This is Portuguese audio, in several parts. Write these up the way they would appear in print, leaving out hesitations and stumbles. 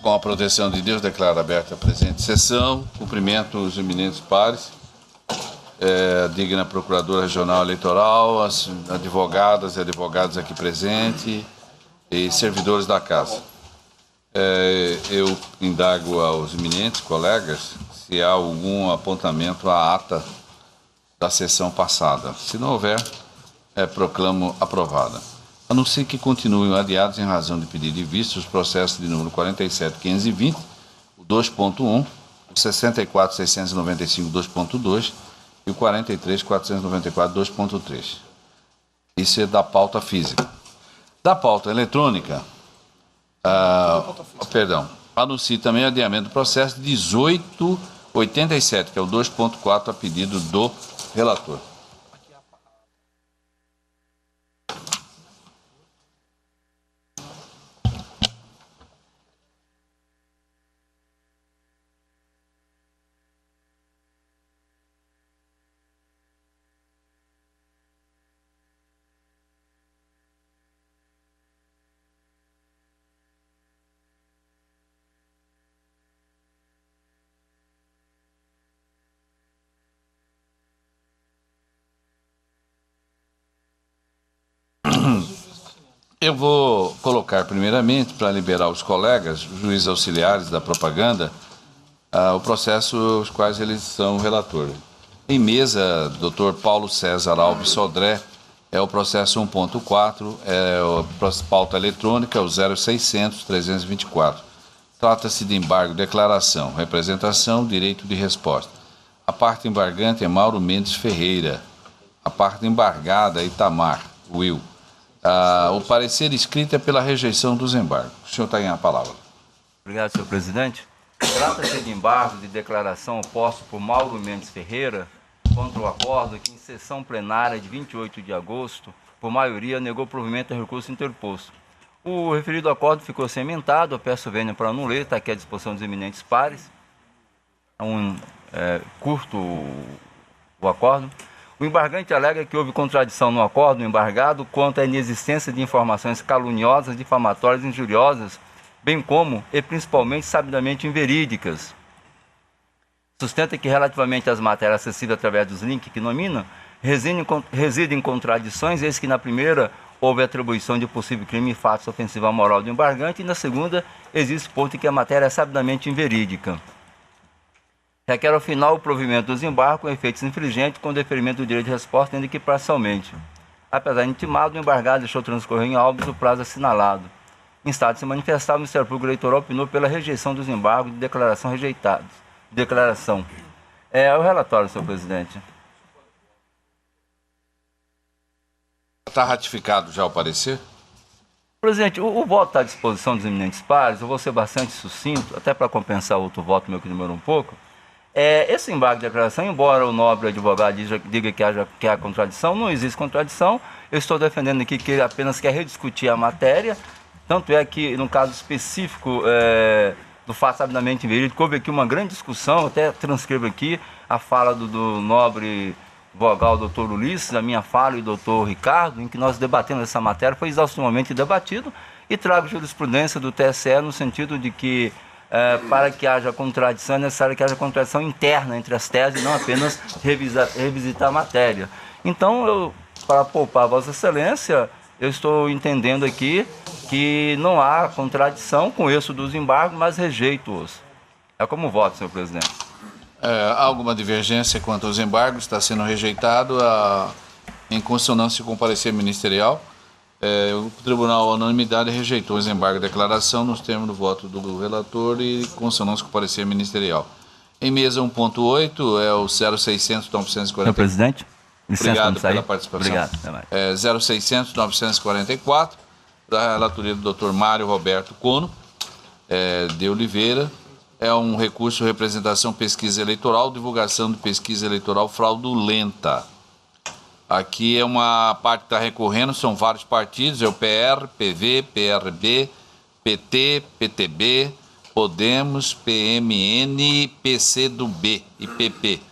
Com a proteção de Deus, declaro aberta a presente sessão. Cumprimento os eminentes pares, a digna Procuradora Regional Eleitoral, as advogadas e advogados aqui presentes e servidores da Casa. Eu indago aos eminentes colegas se há algum apontamento à ata da sessão passada. Se não houver, proclamo aprovada. Anuncio que continuem adiados em razão de pedido de vista os processos de número 47.520, o 2.1, o 64.695, 2.2 e o 43.494, 2.3. Isso é da pauta física. Da pauta eletrônica, anuncio também o adiamento do processo 1887, que é o 2.4, a pedido do relator. Eu vou colocar primeiramente, para liberar os colegas, os juízes auxiliares da propaganda, o processo os quais eles são relator. Em mesa, Dr. Paulo César Alves Sodré, é o processo 1.4, é a pauta eletrônica, o 0600-324. Trata-se de embargo, declaração, representação, direito de resposta. A parte embargante é Mauro Mendes Ferreira. A parte embargada é Itamar Will. O parecer escrito é pela rejeição dos embargos. O senhor tem a palavra. Obrigado, senhor presidente. Trata-se de embargo de declaração oposto por Mauro Mendes Ferreira contra o acordo que, em sessão plenária de 28 de agosto, por maioria, negou provimento ao recurso interposto. O referido acordo ficou sementado, eu peço vênia para não ler, está aqui à disposição dos eminentes pares. Curto o acordo. O embargante alega que houve contradição no acordo embargado quanto à inexistência de informações caluniosas, difamatórias e injuriosas, bem como e principalmente sabidamente inverídicas. Sustenta que, relativamente às matérias acessíveis através dos links que nomina, residem contradições, eis que na primeira houve atribuição de possível crime e fatos ofensivos à moral do embargante, e na segunda existe ponto em que a matéria é sabidamente inverídica. Requer ao final o provimento dos embargos com efeitos infringentes com deferimento do direito de resposta, ainda que parcialmente. Apesar de intimado, o embargado deixou transcorrer em óbitos o prazo assinalado. Em estado de se manifestar, o Ministério Público Eleitoral opinou pela rejeição dos embargos de declaração rejeitados. Declaração. O relatório, senhor presidente. Está ratificado já o parecer? Presidente, o voto está à disposição dos eminentes pares. Eu vou ser bastante sucinto, até para compensar o outro voto meu que demorou um pouco. Esse embargo de declaração, embora o nobre advogado diga que há contradição, não existe contradição. Eu estou defendendo aqui que ele apenas quer rediscutir a matéria. Tanto é que, no caso específico do fato sabidamente inverídico, houve aqui uma grande discussão, até transcrevo aqui a fala do nobre vogal doutor Ulisses, a minha fala e o doutor Ricardo, em que nós debatemos essa matéria, foi exaustivamente debatido, e trago jurisprudência do TSE no sentido de que para que haja contradição é necessário que haja contradição interna entre as teses e não apenas revisitar a matéria. Então, para poupar a Vossa Excelência, eu estou entendendo aqui que não há contradição com isso dos embargos, mas rejeito-os. É como voto, senhor presidente. Há alguma divergência quanto aos embargos? Está sendo rejeitado em consonância com o parecer ministerial. O Tribunal, à unanimidade, rejeitou os embargos de declaração nos termos do voto do relator e consonância com o parecer ministerial. Em mesa 1.8 é o 0600-940. Senhor presidente, obrigado pela participação. Obrigado. 0600-944, da relatoria do Dr. Mário Roberto Cono de Oliveira. É um recurso de representação pesquisa eleitoral, divulgação de pesquisa eleitoral fraudulenta. Aqui é uma parte que está recorrendo, são vários partidos, é o PR, PV, PRB, PT, PTB, Podemos, PMN, PCdoB e PP.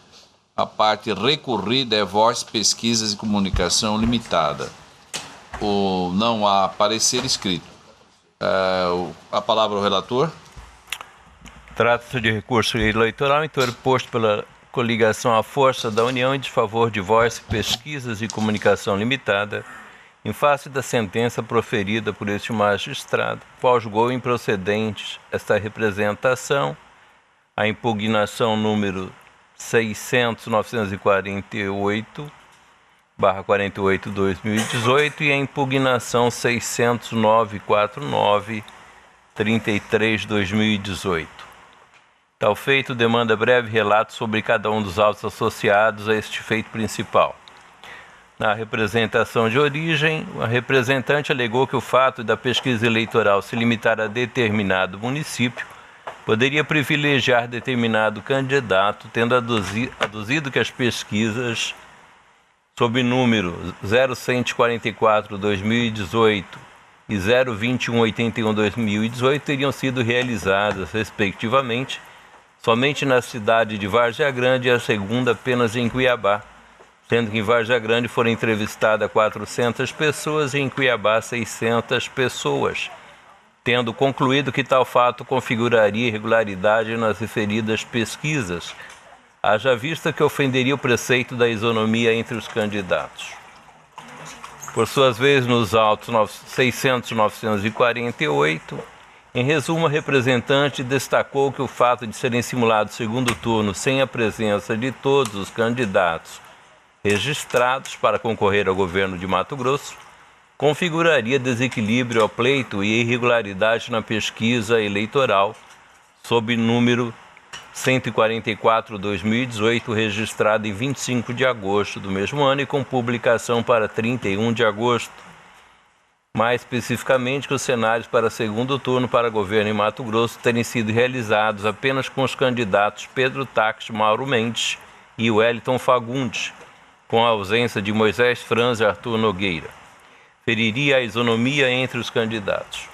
A parte recorrida é Voz, Pesquisas e Comunicação Limitada. Não há parecer escrito. A palavra ao relator. Trata-se de recurso eleitoral interposto pela coligação à Força da União em desfavor de Voz, Pesquisas e Comunicação Limitada, em face da sentença proferida por este magistrado, qual julgou improcedentes esta representação, a impugnação número 600.948/48/2018 e a impugnação 609.4933/2018. Tal feito demanda breve relato sobre cada um dos autos associados a este feito principal. Na representação de origem, a representante alegou que o fato da pesquisa eleitoral se limitar a determinado município poderia privilegiar determinado candidato, tendo aduzido que as pesquisas sob número 0144/2018 e 02181/2018 teriam sido realizadas, respectivamente, somente na cidade de Várzea Grande e a segunda apenas em Cuiabá, sendo que em Várzea Grande foram entrevistadas 400 pessoas e em Cuiabá 600 pessoas, tendo concluído que tal fato configuraria irregularidade nas referidas pesquisas, haja vista que ofenderia o preceito da isonomia entre os candidatos. Por suas vezes, nos autos 600.948, em resumo, a representante destacou que o fato de serem simulados segundo turno sem a presença de todos os candidatos registrados para concorrer ao governo de Mato Grosso configuraria desequilíbrio ao pleito e irregularidade na pesquisa eleitoral sob número 144/2018, registrada em 25 de agosto do mesmo ano e com publicação para 31 de agosto. Mais especificamente, que os cenários para segundo turno para governo em Mato Grosso terem sido realizados apenas com os candidatos Pedro Taques Mauro Mendes e Wellington Fagundes, com a ausência de Moisés Franz e Arthur Nogueira. Feriria a isonomia entre os candidatos.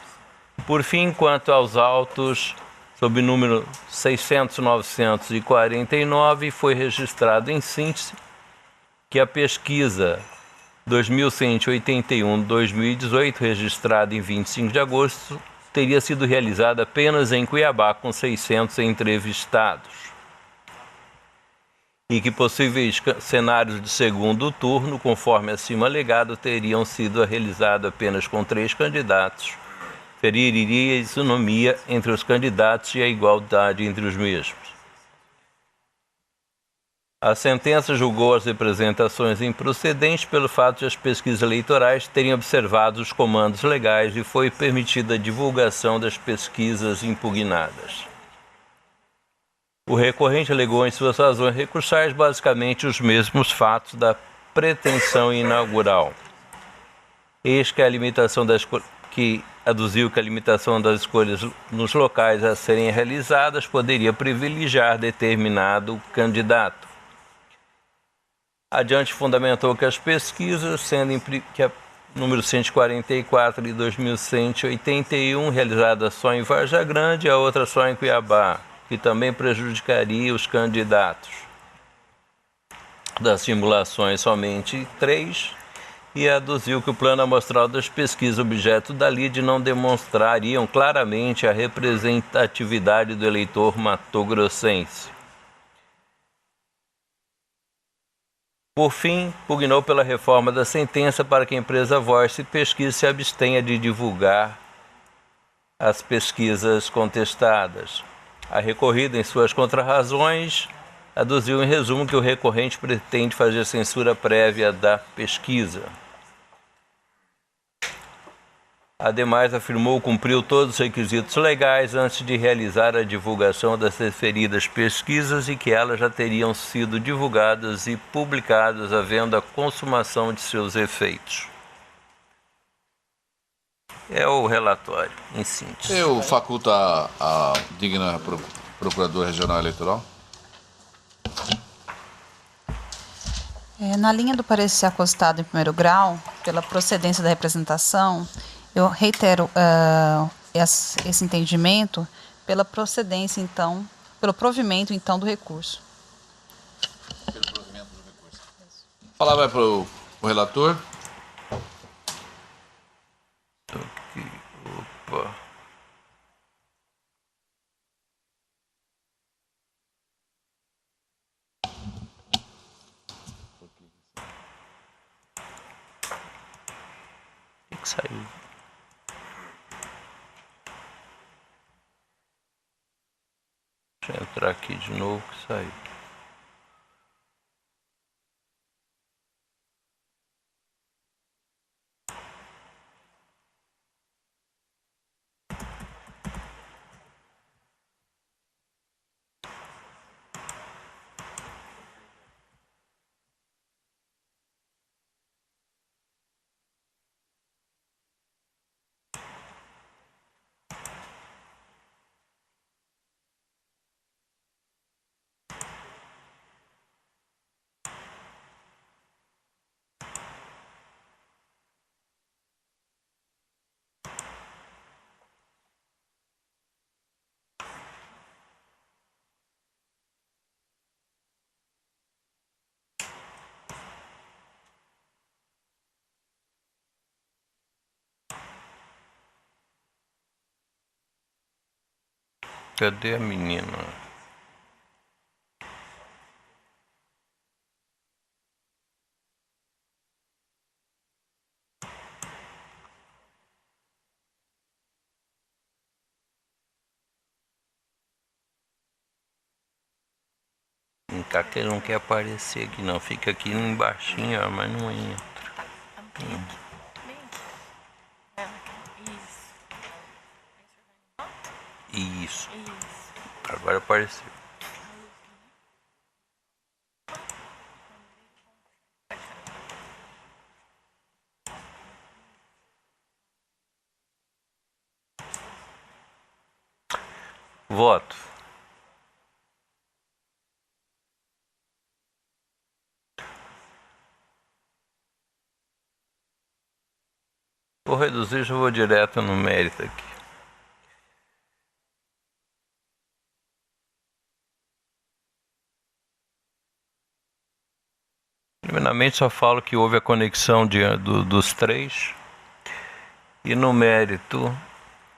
Por fim, quanto aos autos sob número 600.949, foi registrado em síntese que a pesquisa 2181/2018, registrada em 25 de agosto, teria sido realizada apenas em Cuiabá, com 600 entrevistados, e que possíveis cenários de segundo turno, conforme acima alegado, teriam sido realizados apenas com 3 candidatos, feriria a isonomia entre os candidatos e a igualdade entre os mesmos. A sentença julgou as representações improcedentes pelo fato de as pesquisas eleitorais terem observado os comandos legais e foi permitida a divulgação das pesquisas impugnadas. O recorrente alegou em suas razões recursais basicamente os mesmos fatos da pretensão inaugural. Eis que aduziu que a limitação das escolhas nos locais a serem realizadas poderia privilegiar determinado candidato. Adiante, fundamentou que as pesquisas, sendo que a número 144 e 2181, realizadas só em Várzea Grande e a outra só em Cuiabá, que também prejudicaria os candidatos. Das simulações, somente 3, e aduziu que o plano amostral das pesquisas objeto da lide não demonstrariam claramente a representatividade do eleitor matogrossense. Por fim, pugnou pela reforma da sentença para que a empresa Voice Pesquisa se abstenha de divulgar as pesquisas contestadas. A recorrida, em suas contrarrazões, aduziu em resumo que o recorrente pretende fazer censura prévia da pesquisa. Ademais, afirmou que cumpriu todos os requisitos legais antes de realizar a divulgação das referidas pesquisas e que elas já teriam sido divulgadas e publicadas, havendo a consumação de seus efeitos. É o relatório, em síntese. Eu faculto a digna Procuradora Regional Eleitoral. Na linha do parecer acostado em primeiro grau, pela procedência da representação, eu reitero esse entendimento pela procedência, então, pelo provimento, então, do recurso. Pelo provimento do recurso. A palavra vai para o relator. Opa. saiu. Deixa eu entrar aqui de novo que saiu. Cadê a menina? Cá que ele não quer aparecer aqui não, fica aqui embaixinho, ó, mas não entra. Isso. Agora apareceu. Voto. Vou reduzir, já vou direto no mérito aqui. Primeiramente, só falo que houve a conexão dos três. E no mérito,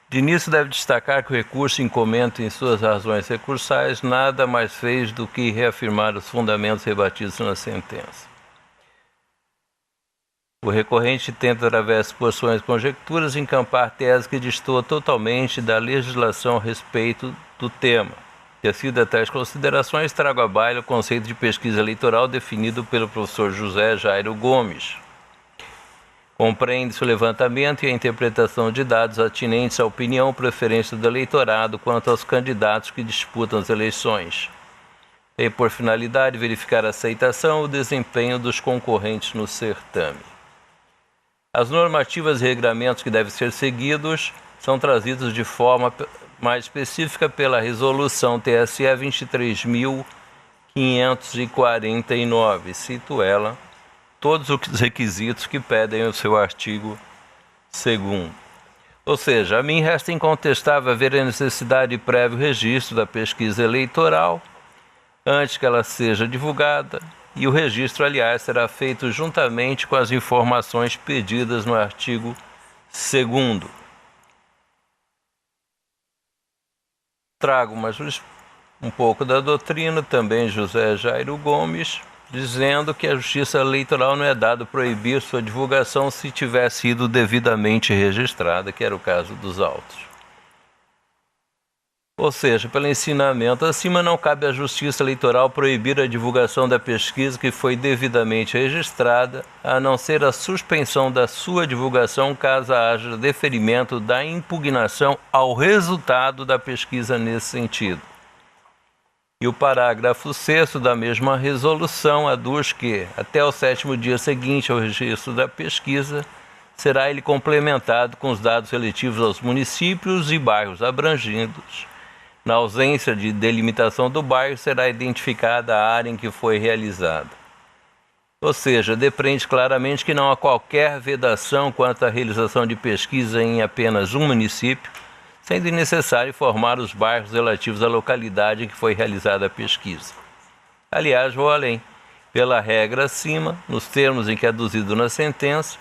de início deve destacar que o recurso em comento em suas razões recursais nada mais fez do que reafirmar os fundamentos rebatidos na sentença. O recorrente tenta, através de posições e conjecturas, encampar tese que destoa totalmente da legislação a respeito do tema. Tecido a tais considerações, trago à baila o conceito de pesquisa eleitoral definido pelo professor José Jairo Gomes. Compreende-se o levantamento e a interpretação de dados atinentes à opinião ou preferência do eleitorado quanto aos candidatos que disputam as eleições. Tem por finalidade verificar a aceitação ou desempenho dos concorrentes no certame. As normativas e regramentos que devem ser seguidos são trazidos de forma mais específica pela Resolução TSE 23.549, cito ela, todos os requisitos que pedem o seu artigo 2º. Ou seja, a mim resta incontestável haver a necessidade de prévio registro da pesquisa eleitoral antes que ela seja divulgada, e o registro, aliás, será feito juntamente com as informações pedidas no artigo 2º. Trago um pouco da doutrina, também José Jairo Gomes, dizendo que a Justiça Eleitoral não é dado proibir sua divulgação se tiver sido devidamente registrada, que era o caso dos autos. Ou seja, pelo ensinamento acima, não cabe à Justiça Eleitoral proibir a divulgação da pesquisa que foi devidamente registrada, a não ser a suspensão da sua divulgação caso haja deferimento da impugnação ao resultado da pesquisa nesse sentido. E o parágrafo 6º da mesma resolução aduz que, até o 7º dia seguinte ao registro da pesquisa, será ele complementado com os dados relativos aos municípios e bairros abrangidos. Na ausência de delimitação do bairro, será identificada a área em que foi realizada. Ou seja, depreende claramente que não há qualquer vedação quanto à realização de pesquisa em apenas um município, sendo necessário informar os bairros relativos à localidade em que foi realizada a pesquisa. Aliás, vou além. Pela regra acima, nos termos em que é aduzido na sentença,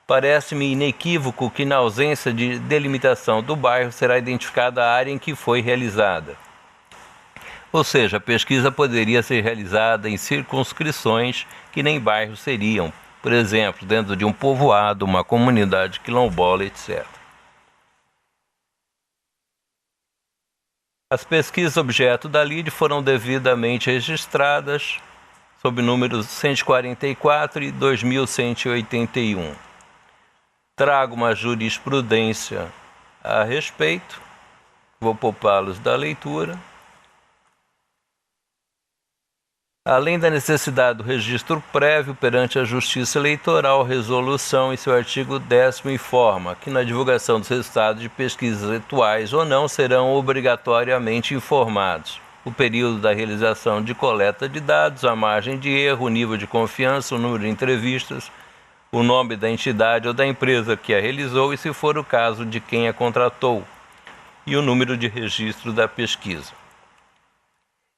parece-me inequívoco que, na ausência de delimitação do bairro, será identificada a área em que foi realizada. Ou seja, a pesquisa poderia ser realizada em circunscrições que nem bairros seriam, por exemplo, dentro de um povoado, uma comunidade quilombola, etc. As pesquisas objeto da lide foram devidamente registradas sob números 144 e 2181. Trago uma jurisprudência a respeito, vou poupá-los da leitura. Além da necessidade do registro prévio perante a Justiça Eleitoral, a resolução em seu artigo 10º informa que na divulgação dos resultados de pesquisas atuais ou não serão obrigatoriamente informados o período da realização de coleta de dados, a margem de erro, o nível de confiança, o número de entrevistas, o nome da entidade ou da empresa que a realizou e, se for o caso, de quem a contratou, e o número de registro da pesquisa.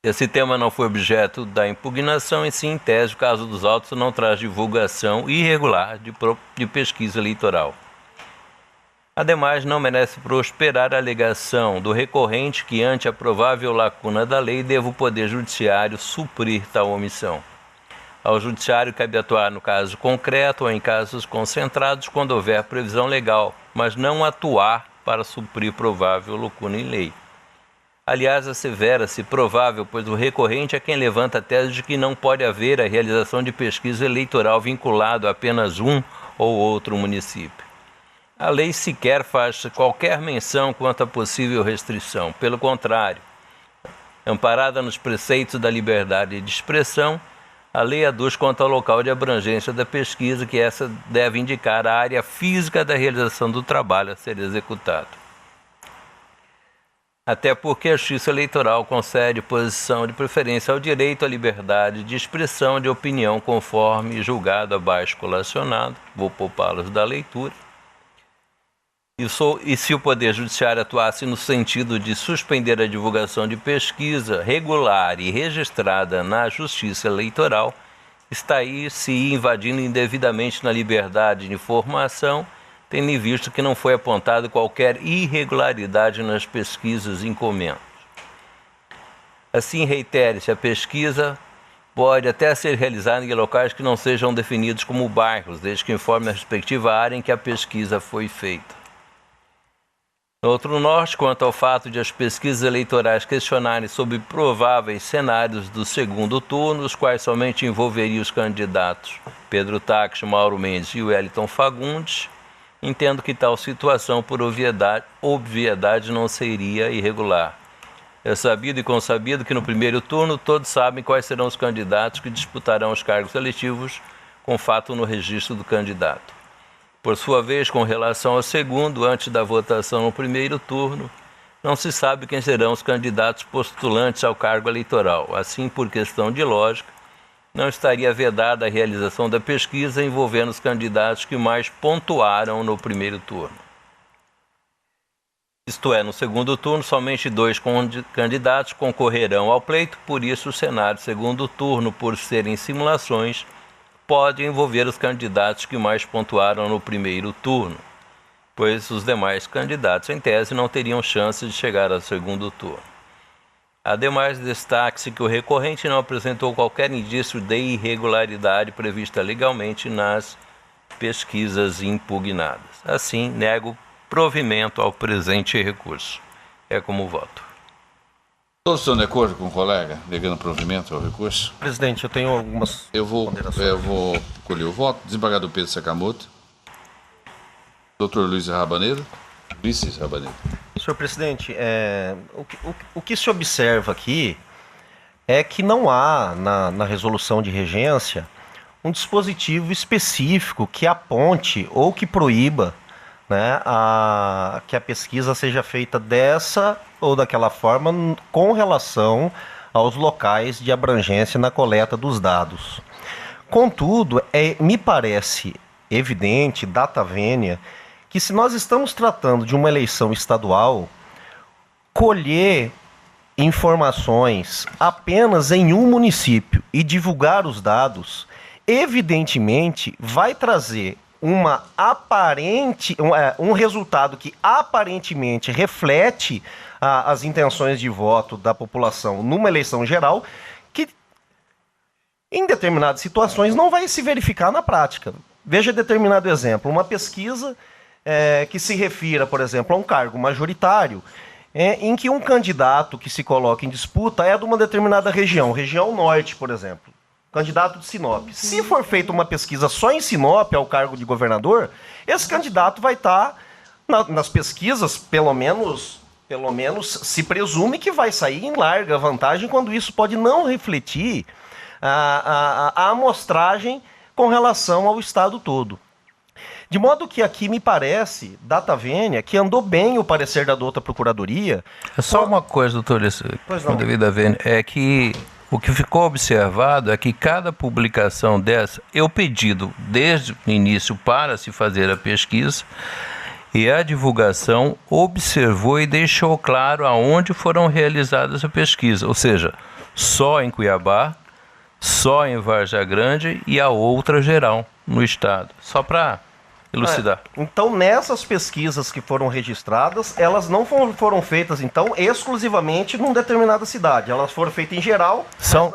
Esse tema não foi objeto da impugnação, e sim, em tese, o caso dos autos não traz divulgação irregular de pesquisa eleitoral. Ademais, não merece prosperar a alegação do recorrente que, ante a provável lacuna da lei, deva o Poder Judiciário suprir tal omissão. Ao Judiciário cabe atuar no caso concreto ou em casos concentrados quando houver previsão legal, mas não atuar para suprir provável lacuna em lei. Aliás, assevera-se provável, pois o recorrente é quem levanta a tese de que não pode haver a realização de pesquisa eleitoral vinculado a apenas um ou outro município. A lei sequer faz qualquer menção quanto à possível restrição. Pelo contrário, amparada nos preceitos da liberdade de expressão, a lei aduz quanto ao local de abrangência da pesquisa, que essa deve indicar a área física da realização do trabalho a ser executado. Até porque a Justiça Eleitoral concede posição de preferência ao direito à liberdade de expressão de opinião, conforme julgado abaixo colacionado, vou poupá-los da leitura. E se o Poder Judiciário atuasse no sentido de suspender a divulgação de pesquisa regular e registrada na Justiça Eleitoral, está aí se invadindo indevidamente na liberdade de informação, tendo em vista que não foi apontado qualquer irregularidade nas pesquisas em comentos. Assim, reitere-se, a pesquisa pode até ser realizada em locais que não sejam definidos como bairros, desde que informe a respectiva área em que a pesquisa foi feita. No outro norte, quanto ao fato de as pesquisas eleitorais questionarem sobre prováveis cenários do segundo turno, os quais somente envolveriam os candidatos Pedro Táxi, Mauro Mendes e Wellington Fagundes, entendo que tal situação, por obviedade, não seria irregular. É sabido e consabido que no primeiro turno todos sabem quais serão os candidatos que disputarão os cargos eletivos, com fato no registro do candidato. Por sua vez, com relação ao segundo, antes da votação no primeiro turno, não se sabe quem serão os candidatos postulantes ao cargo eleitoral. Assim, por questão de lógica, não estaria vedada a realização da pesquisa envolvendo os candidatos que mais pontuaram no primeiro turno. Isto é, no segundo turno, somente 2 candidatos concorrerão ao pleito, por isso o cenário segundo turno, por serem simulações, pode envolver os candidatos que mais pontuaram no primeiro turno, pois os demais candidatos, em tese, não teriam chance de chegar ao segundo turno. Ademais, destaque-se que o recorrente não apresentou qualquer indício de irregularidade prevista legalmente nas pesquisas impugnadas. Assim, nego provimento ao presente recurso. É como voto. Todos estão de acordo com o colega, negando provimento ao recurso? Presidente, eu tenho algumas ponderações. Eu vou colher o voto. Desembargador Pedro Sakamoto. Doutor Luiz Rabaneiro. Vice Rabaneiro. Senhor presidente, o que se observa aqui é que não há na resolução de regência um dispositivo específico que aponte ou que proíba, né, que a pesquisa seja feita dessa ou daquela forma com relação aos locais de abrangência na coleta dos dados. Contudo, me parece evidente, data vênia, que se nós estamos tratando de uma eleição estadual, colher informações apenas em um município e divulgar os dados, evidentemente vai trazer um resultado que aparentemente reflete as intenções de voto da população numa eleição geral, em determinadas situações não vai se verificar na prática. Veja determinado exemplo, uma pesquisa que se refira, por exemplo, a um cargo majoritário, em que um candidato que se coloca em disputa é de uma determinada região norte, por exemplo, candidato de Sinop. Se for feita uma pesquisa só em Sinop ao cargo de governador, esse candidato vai estar, nas pesquisas, pelo menos se presume que vai sair em larga vantagem, quando isso pode não refletir a amostragem com relação ao estado todo. De modo que aqui me parece, data vênia, que andou bem o parecer da douta Procuradoria. É só uma coisa, doutor, com devida vênia, é que o que ficou observado é que cada publicação dessa, eu pedido desde o início para se fazer a pesquisa, e a divulgação observou e deixou claro aonde foram realizadas a pesquisa, ou seja, só em Cuiabá, só em Várzea Grande e a outra geral no estado. Só para elucidar. Então, nessas pesquisas que foram registradas, elas não foram feitas, então, exclusivamente numa determinada cidade. Elas foram feitas em geral. São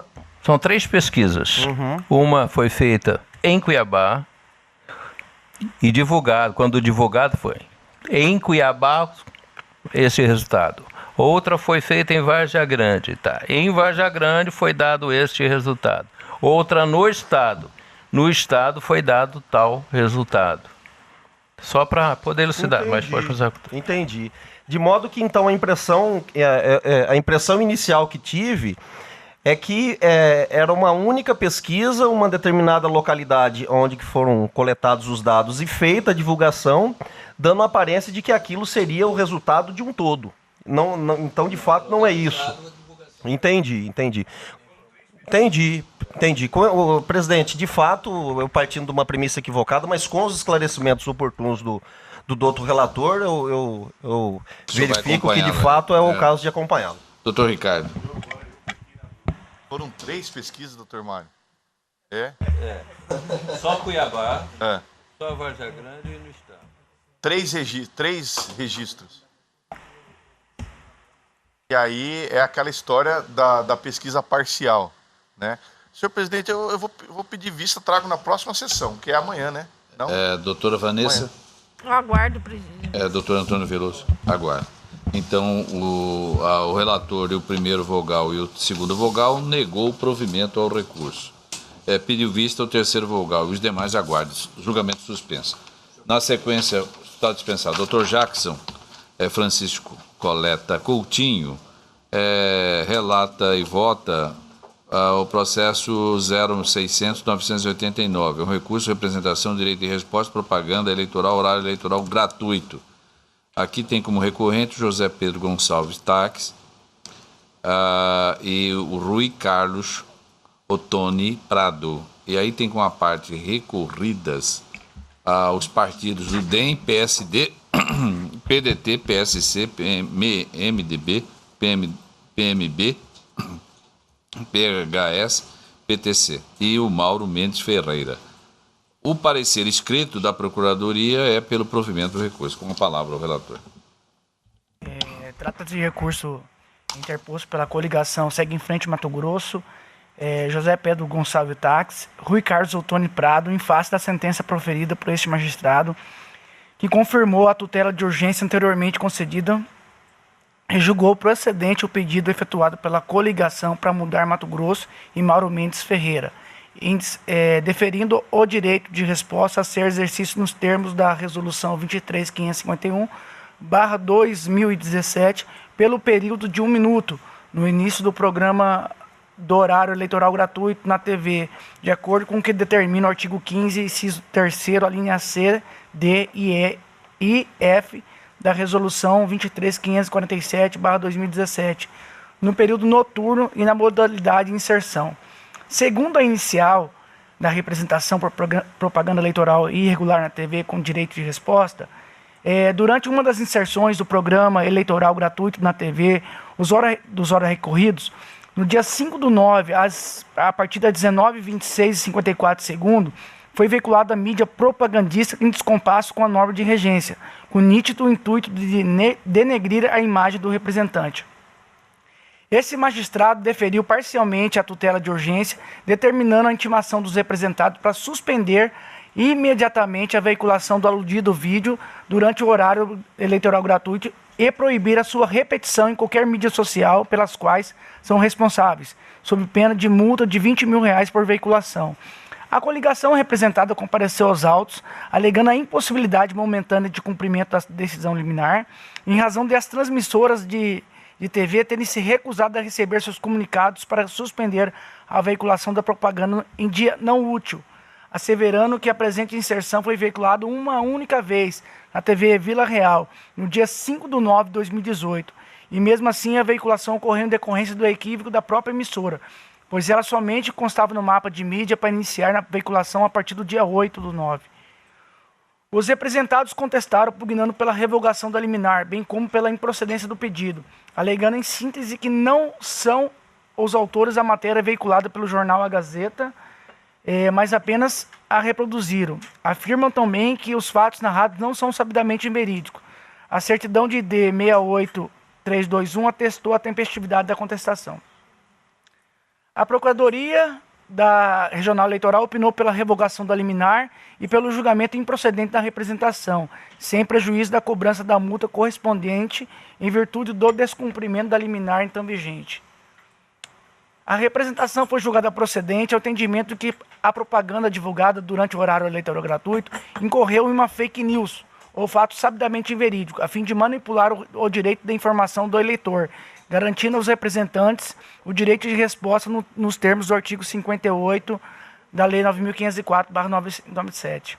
3 pesquisas. Uhum. Uma foi feita em Cuiabá e divulgado, quando divulgado foi em Cuiabá esse resultado. Outra foi feita em Várzea Grande, tá? Em Várzea Grande foi dado este resultado. Outra no estado. No estado foi dado tal resultado. Só para poder elucidar, mas pode usar. Entendi. De modo que, então, a impressão inicial que tive é que era uma única pesquisa, uma determinada localidade onde que foram coletados os dados e feita a divulgação, dando a aparência de que aquilo seria o resultado de um todo. Então, de fato, não é isso. Entendi. Presidente, de fato, eu partindo de uma premissa equivocada, mas com os esclarecimentos oportunos do doutor relator, eu verifico que, de fato, é o caso de acompanhá-lo. Doutor Ricardo. Foram 3 pesquisas, doutor Mário? Só Cuiabá, só Várzea Grande e no estado. 3 registros. E aí é aquela história da pesquisa parcial, né? Senhor presidente, eu vou pedir vista, trago na próxima sessão, que é amanhã, né? Não? Doutora Vanessa. Eu aguardo, presidente. Doutor Antônio Veloso, aguardo. Então, o relator e o primeiro vogal e o segundo vogal negou o provimento ao recurso. Pediu vista ao terceiro vogal e os demais aguardam. Julgamento suspenso. Na sequência, está dispensado. Doutor Jackson Francisco Coleta Coutinho relata e vota o processo 0600-989, um recurso de representação, direito de resposta, propaganda eleitoral, horário eleitoral gratuito. Aqui tem como recorrente José Pedro Gonçalves Taques e o Rui Carlos Ottoni Prado. E aí tem como a parte recorridas os partidos do DEM, PSD, PDT, PSC, MDB, PMB, PHS, PTC e o Mauro Mendes Ferreira. O parecer escrito da Procuradoria é pelo provimento do recurso. Com a palavra ao relator. Trata-se de recurso interposto pela coligação Segue em Frente Mato Grosso, José Pedro Gonçalves Taques, Rui Carlos Ottoni Prado, em face da sentença proferida por este magistrado, que confirmou a tutela de urgência anteriormente concedida e julgou procedente o pedido efetuado pela coligação para mudar Mato Grosso e Mauro Mendes Ferreira, deferindo o direito de resposta a ser exercido nos termos da Resolução 23.551/2017 pelo período de 1 minuto, no início do programa do horário eleitoral gratuito na TV, de acordo com o que determina o artigo 15, inciso 3º, a linha C, D e F da Resolução 23.547/2017, no período noturno e na modalidade de inserção. Segundo a inicial da representação por propaganda eleitoral irregular na TV com direito de resposta, durante uma das inserções do programa eleitoral gratuito na TV, dos horas recorridos, no dia 5/9, a partir das 19h26:54, foi veiculada a mídia propagandista em descompasso com a norma de regência, com nítido intuito de denegrir a imagem do representante. Esse magistrado deferiu parcialmente a tutela de urgência, determinando a intimação dos representados para suspender imediatamente a veiculação do aludido vídeo durante o horário eleitoral gratuito e proibir a sua repetição em qualquer mídia social pelas quais são responsáveis, sob pena de multa de R$20 mil por veiculação. A coligação representada compareceu aos autos, alegando a impossibilidade momentânea de cumprimento da decisão liminar, em razão de as transmissoras de TV terem se recusado a receber seus comunicados para suspender a veiculação da propaganda em dia não útil, asseverando que a presente inserção foi veiculada uma única vez na TV Vila Real, no dia 5/9/2018, e mesmo assim a veiculação ocorreu em decorrência do equívoco da própria emissora, pois ela somente constava no mapa de mídia para iniciar na veiculação a partir do dia 8/9. Os representados contestaram, pugnando pela revogação da liminar, bem como pela improcedência do pedido, alegando em síntese que não são os autores da matéria veiculada pelo jornal A Gazeta, mas apenas a reproduziram. Afirmam também que os fatos narrados não são sabidamente verídicos. A certidão de ID 68321 atestou a tempestividade da contestação. A Procuradoria da Regional Eleitoral opinou pela revogação da liminar e pelo julgamento improcedente da representação, sem prejuízo da cobrança da multa correspondente em virtude do descumprimento da liminar então vigente. A representação foi julgada procedente ao entendimento que a propaganda divulgada durante o horário eleitoral gratuito incorreu em uma fake news, ou fato sabidamente inverídico, a fim de manipular o direito da informação do eleitor, garantindo aos representantes o direito de resposta nos termos do artigo 58 da Lei 9.504/97.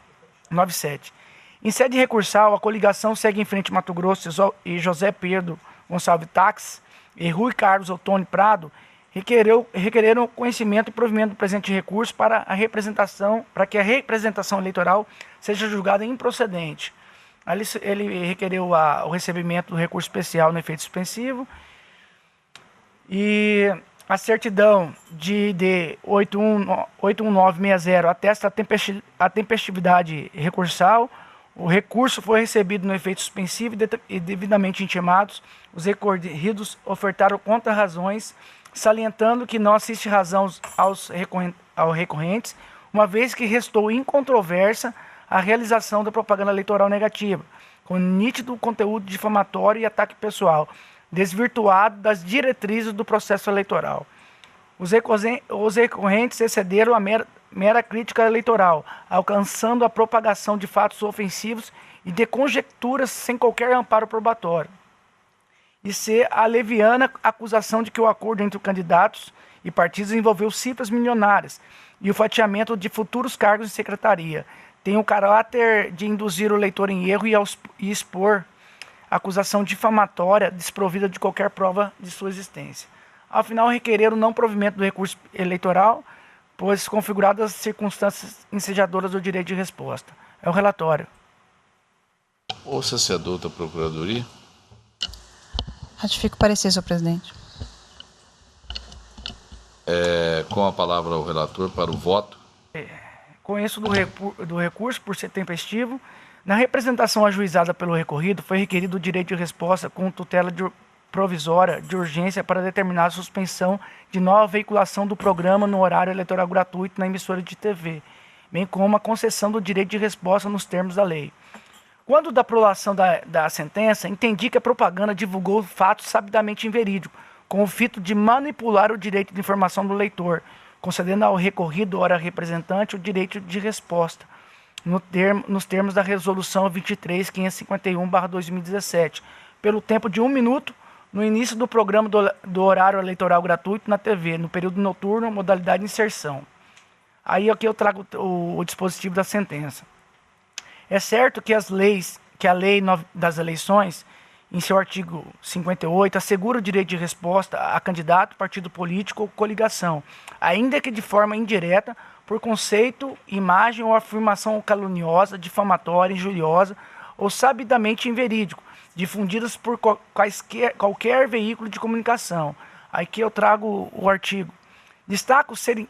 Em sede recursal, a coligação segue em frente Mato Grosso e José Pedro Gonçalves Tax e Rui Carlos Ottoni Prado requereram conhecimento e provimento do presente recurso para que a representação eleitoral seja julgada improcedente. Ele requereu o recebimento do recurso especial no efeito suspensivo. E a certidão de 81960 atesta a tempestividade recursal. O recurso foi recebido no efeito suspensivo e devidamente intimados. Os recorridos ofertaram contra-razões, salientando que não assiste razão aos recorrentes, uma vez que restou incontroversa a realização da propaganda eleitoral negativa, com nítido conteúdo difamatório e ataque pessoal, desvirtuado das diretrizes do processo eleitoral. Os recorrentes excederam a mera crítica eleitoral, alcançando a propagação de fatos ofensivos e de conjecturas sem qualquer amparo probatório. E C, a leviana acusação de que o acordo entre candidatos e partidos envolveu cifras milionárias e o fatiamento de futuros cargos de secretaria. Tem o caráter de induzir o leitor em erro e expor acusação difamatória desprovida de qualquer prova de sua existência. Ao final, requereram o não provimento do recurso eleitoral, pois configuradas as circunstâncias ensejadoras do direito de resposta. É o relatório. Ouça-se a douta Procuradoria. Ratifico o parecer, senhor presidente. Com a palavra o relator para o voto. Conheço do recurso por ser tempestivo. Na representação ajuizada pelo recorrido, foi requerido o direito de resposta com tutela provisória de urgência para determinar a suspensão de nova veiculação do programa no horário eleitoral gratuito na emissora de TV, bem como a concessão do direito de resposta nos termos da lei. Quando da prolação da sentença, entendi que a propaganda divulgou fatos sabidamente inverídicos, com o fito de manipular o direito de informação do leitor, concedendo ao recorrido, ora representante, o direito de resposta, nos termos da Resolução 23.551/2017, pelo tempo de 1 minuto, no início do programa do horário eleitoral gratuito na TV, no período noturno, modalidade de inserção. Aí aqui eu trago o dispositivo da sentença. É certo que a Lei das Eleições, em seu artigo 58, assegura o direito de resposta a candidato, partido político ou coligação, ainda que de forma indireta, por conceito, imagem ou afirmação caluniosa, difamatória, injuriosa ou sabidamente inverídico, difundidas por qualquer veículo de comunicação. Aqui eu trago o artigo. Destaco serem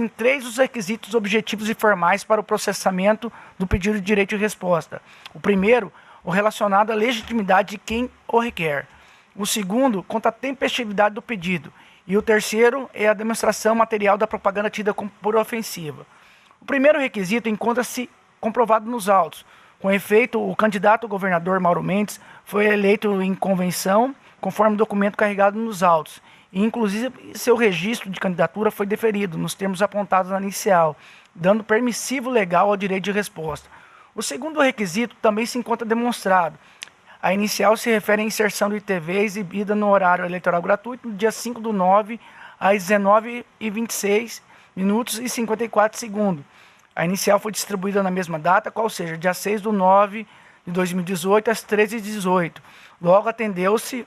3 os requisitos objetivos e formais para o processamento do pedido de direito de resposta. O primeiro, o relacionado à legitimidade de quem o requer. O segundo, contra a tempestividade do pedido. E o terceiro é a demonstração material da propaganda tida como por ofensiva. O primeiro requisito encontra-se comprovado nos autos. Com efeito, o candidato ao governador Mauro Mendes foi eleito em convenção, conforme o documento carregado nos autos. E, inclusive, seu registro de candidatura foi deferido, nos termos apontados na inicial, dando permissivo legal ao direito de resposta. O segundo requisito também se encontra demonstrado. A inicial se refere à inserção do ITV exibida no horário eleitoral gratuito, no dia 5/9, às 19h26 minutos e 54 segundos. A inicial foi distribuída na mesma data, qual seja, dia 6/9 de 2018, às 13h18. Logo, atendeu-se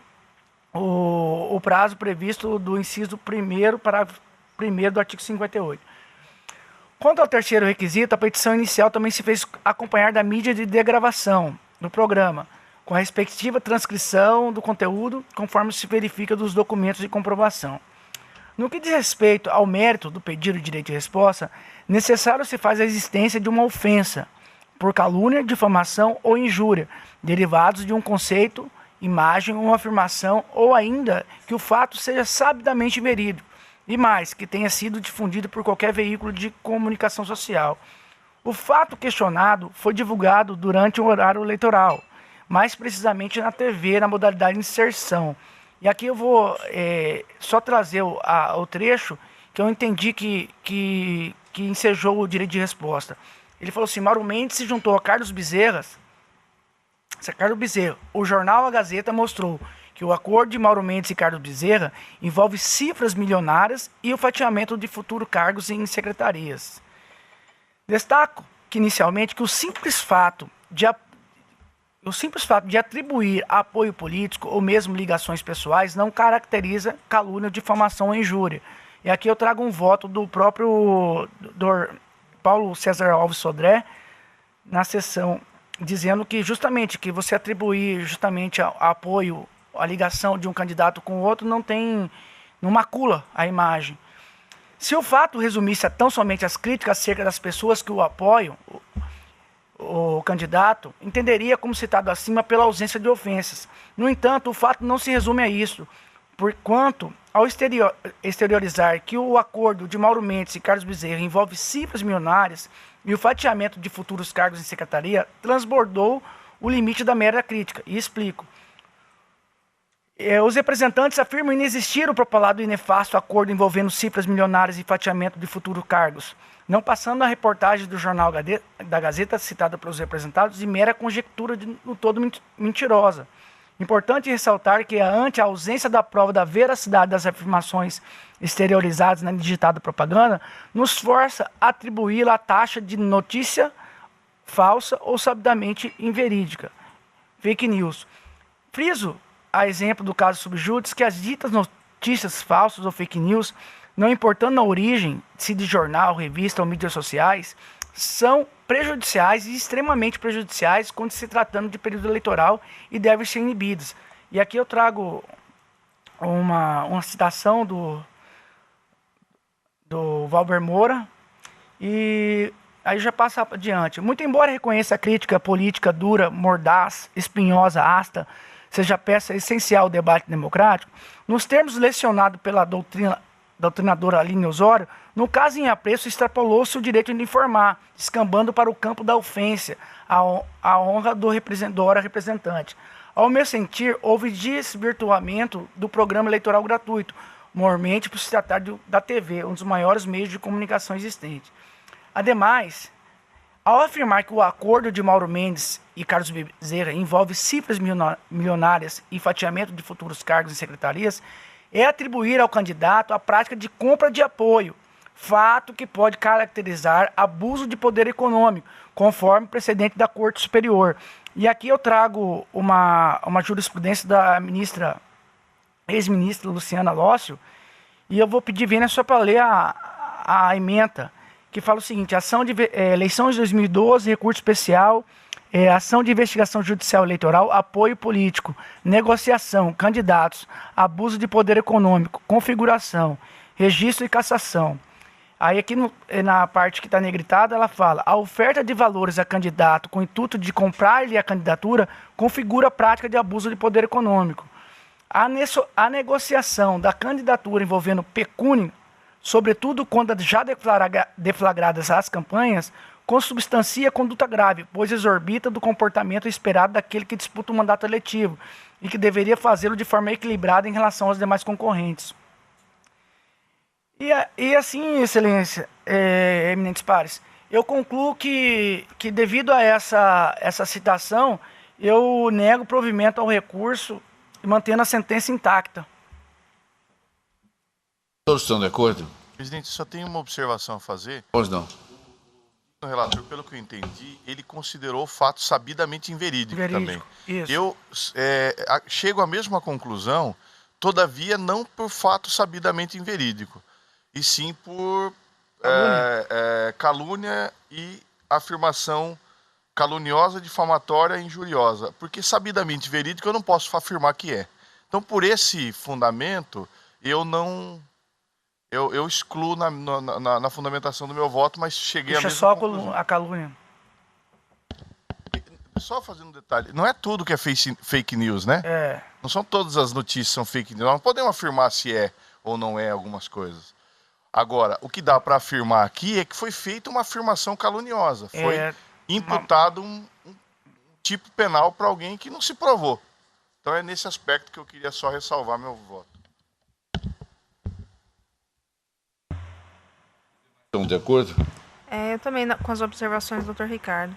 o prazo previsto do inciso 1º, parágrafo 1º do artigo 58. Quanto ao terceiro requisito, a petição inicial também se fez acompanhar da mídia de degravação do programa, com a respectiva transcrição do conteúdo, conforme se verifica dos documentos de comprovação. No que diz respeito ao mérito do pedido de direito de resposta, necessário se faz a existência de uma ofensa por calúnia, difamação ou injúria, derivados de um conceito, imagem ou afirmação, ou ainda que o fato seja sabidamente verídico, e mais, que tenha sido difundido por qualquer veículo de comunicação social. O fato questionado foi divulgado durante o horário eleitoral, mais precisamente na TV, na modalidade de inserção. E aqui eu vou só trazer o trecho que eu entendi que ensejou o direito de resposta. Ele falou assim: Mauro Mendes se juntou a Carlos Bezerra. O jornal A Gazeta mostrou que o acordo de Mauro Mendes e Carlos Bezerra envolve cifras milionárias e o fatiamento de futuros cargos em secretarias. Destaco que, inicialmente, que o simples fato de atribuir apoio político ou mesmo ligações pessoais não caracteriza calúnia, difamação ou injúria. E aqui eu trago um voto do próprio Paulo César Alves Sodré na sessão, dizendo que justamente que você atribuir justamente a apoio, a ligação de um candidato com o outro não macula a imagem. Se o fato resumisse a tão somente as críticas acerca das pessoas que o apoiam, o candidato entenderia como citado acima pela ausência de ofensas. No entanto, o fato não se resume a isso, porquanto, ao exteriorizar que o acordo de Mauro Mendes e Carlos Bezerra envolve cifras milionárias e o fatiamento de futuros cargos em secretaria, transbordou o limite da mera crítica. E explico. Os representantes afirmam inexistir o propalado e nefasto acordo envolvendo cifras milionárias e fatiamento de futuros cargos, não passando a reportagem do jornal da Gazeta, citada pelos representados, de mera conjectura no todo mentirosa. Importante ressaltar que, ante a ausência da prova da veracidade das afirmações exteriorizadas na digitada propaganda, nos força a atribuí-la a taxa de notícia falsa ou sabidamente inverídica. Fake news. Friso, a exemplo do caso subjúdice, que as ditas notícias falsas ou fake news, não importando a origem, se de jornal, revista ou mídias sociais, são prejudiciais e extremamente prejudiciais quando se tratando de período eleitoral e devem ser inibidas. E aqui eu trago uma citação do Valber Moura, e aí já passa adiante. Muito embora reconheça a crítica política dura, mordaz, espinhosa, áspera, seja peça essencial ao debate democrático, nos termos lecionados pela doutrinadora Aline Osório, no caso em apreço, extrapolou-se o direito de informar, descambando para o campo da ofensa, a honra do hora representante. Ao meu sentir, houve desvirtuamento do programa eleitoral gratuito, mormente por se tratar da TV, um dos maiores meios de comunicação existentes. Ademais, ao afirmar que o acordo de Mauro Mendes e Carlos Bezerra envolve cifras milionárias e fatiamento de futuros cargos em secretarias, é atribuir ao candidato a prática de compra de apoio, fato que pode caracterizar abuso de poder econômico, conforme precedente da Corte Superior. E aqui eu trago uma jurisprudência da ex-ministra Luciana Lócio, e eu vou pedir vênia só para ler a ementa, que fala o seguinte: eleições de 2012, recurso especial, ação de investigação judicial eleitoral, apoio político, negociação, candidatos, abuso de poder econômico, configuração, registro e cassação. Aí aqui na parte que está negritada, ela fala: a oferta de valores a candidato com o intuito de comprar-lhe a candidatura configura a prática de abuso de poder econômico. A negociação da candidatura envolvendo pecúnia, sobretudo quando já deflagradas as campanhas, consubstancia conduta grave, pois exorbita do comportamento esperado daquele que disputa o mandato eletivo e que deveria fazê-lo de forma equilibrada em relação aos demais concorrentes. E assim, Excelência, eminentes pares, eu concluo que devido a essa citação, eu nego provimento ao recurso e mantendo a sentença intacta. Todos estão de acordo? Presidente, só tem uma observação a fazer. Pois não. O relator, pelo que eu entendi, ele considerou o fato sabidamente inverídico também. Isso. Eu chego à mesma conclusão, todavia não por fato sabidamente inverídico, e sim por calúnia e afirmação caluniosa, difamatória e injuriosa. Porque sabidamente verídico eu não posso afirmar que é. Então, por esse fundamento, eu não... Eu excluo na fundamentação do meu voto, mas cheguei a mesma conclusão. A calúnia. Só fazendo um detalhe, não é tudo que é fake news, né? Não são todas as notícias que são fake news. Nós não podemos afirmar se é ou não é algumas coisas. Agora, o que dá para afirmar aqui é que foi feita uma afirmação caluniosa. Foi imputado um tipo penal para alguém que não se provou. Então é nesse aspecto que eu queria só ressalvar meu voto. Estão de acordo? Eu também, com as observações do Dr. Ricardo.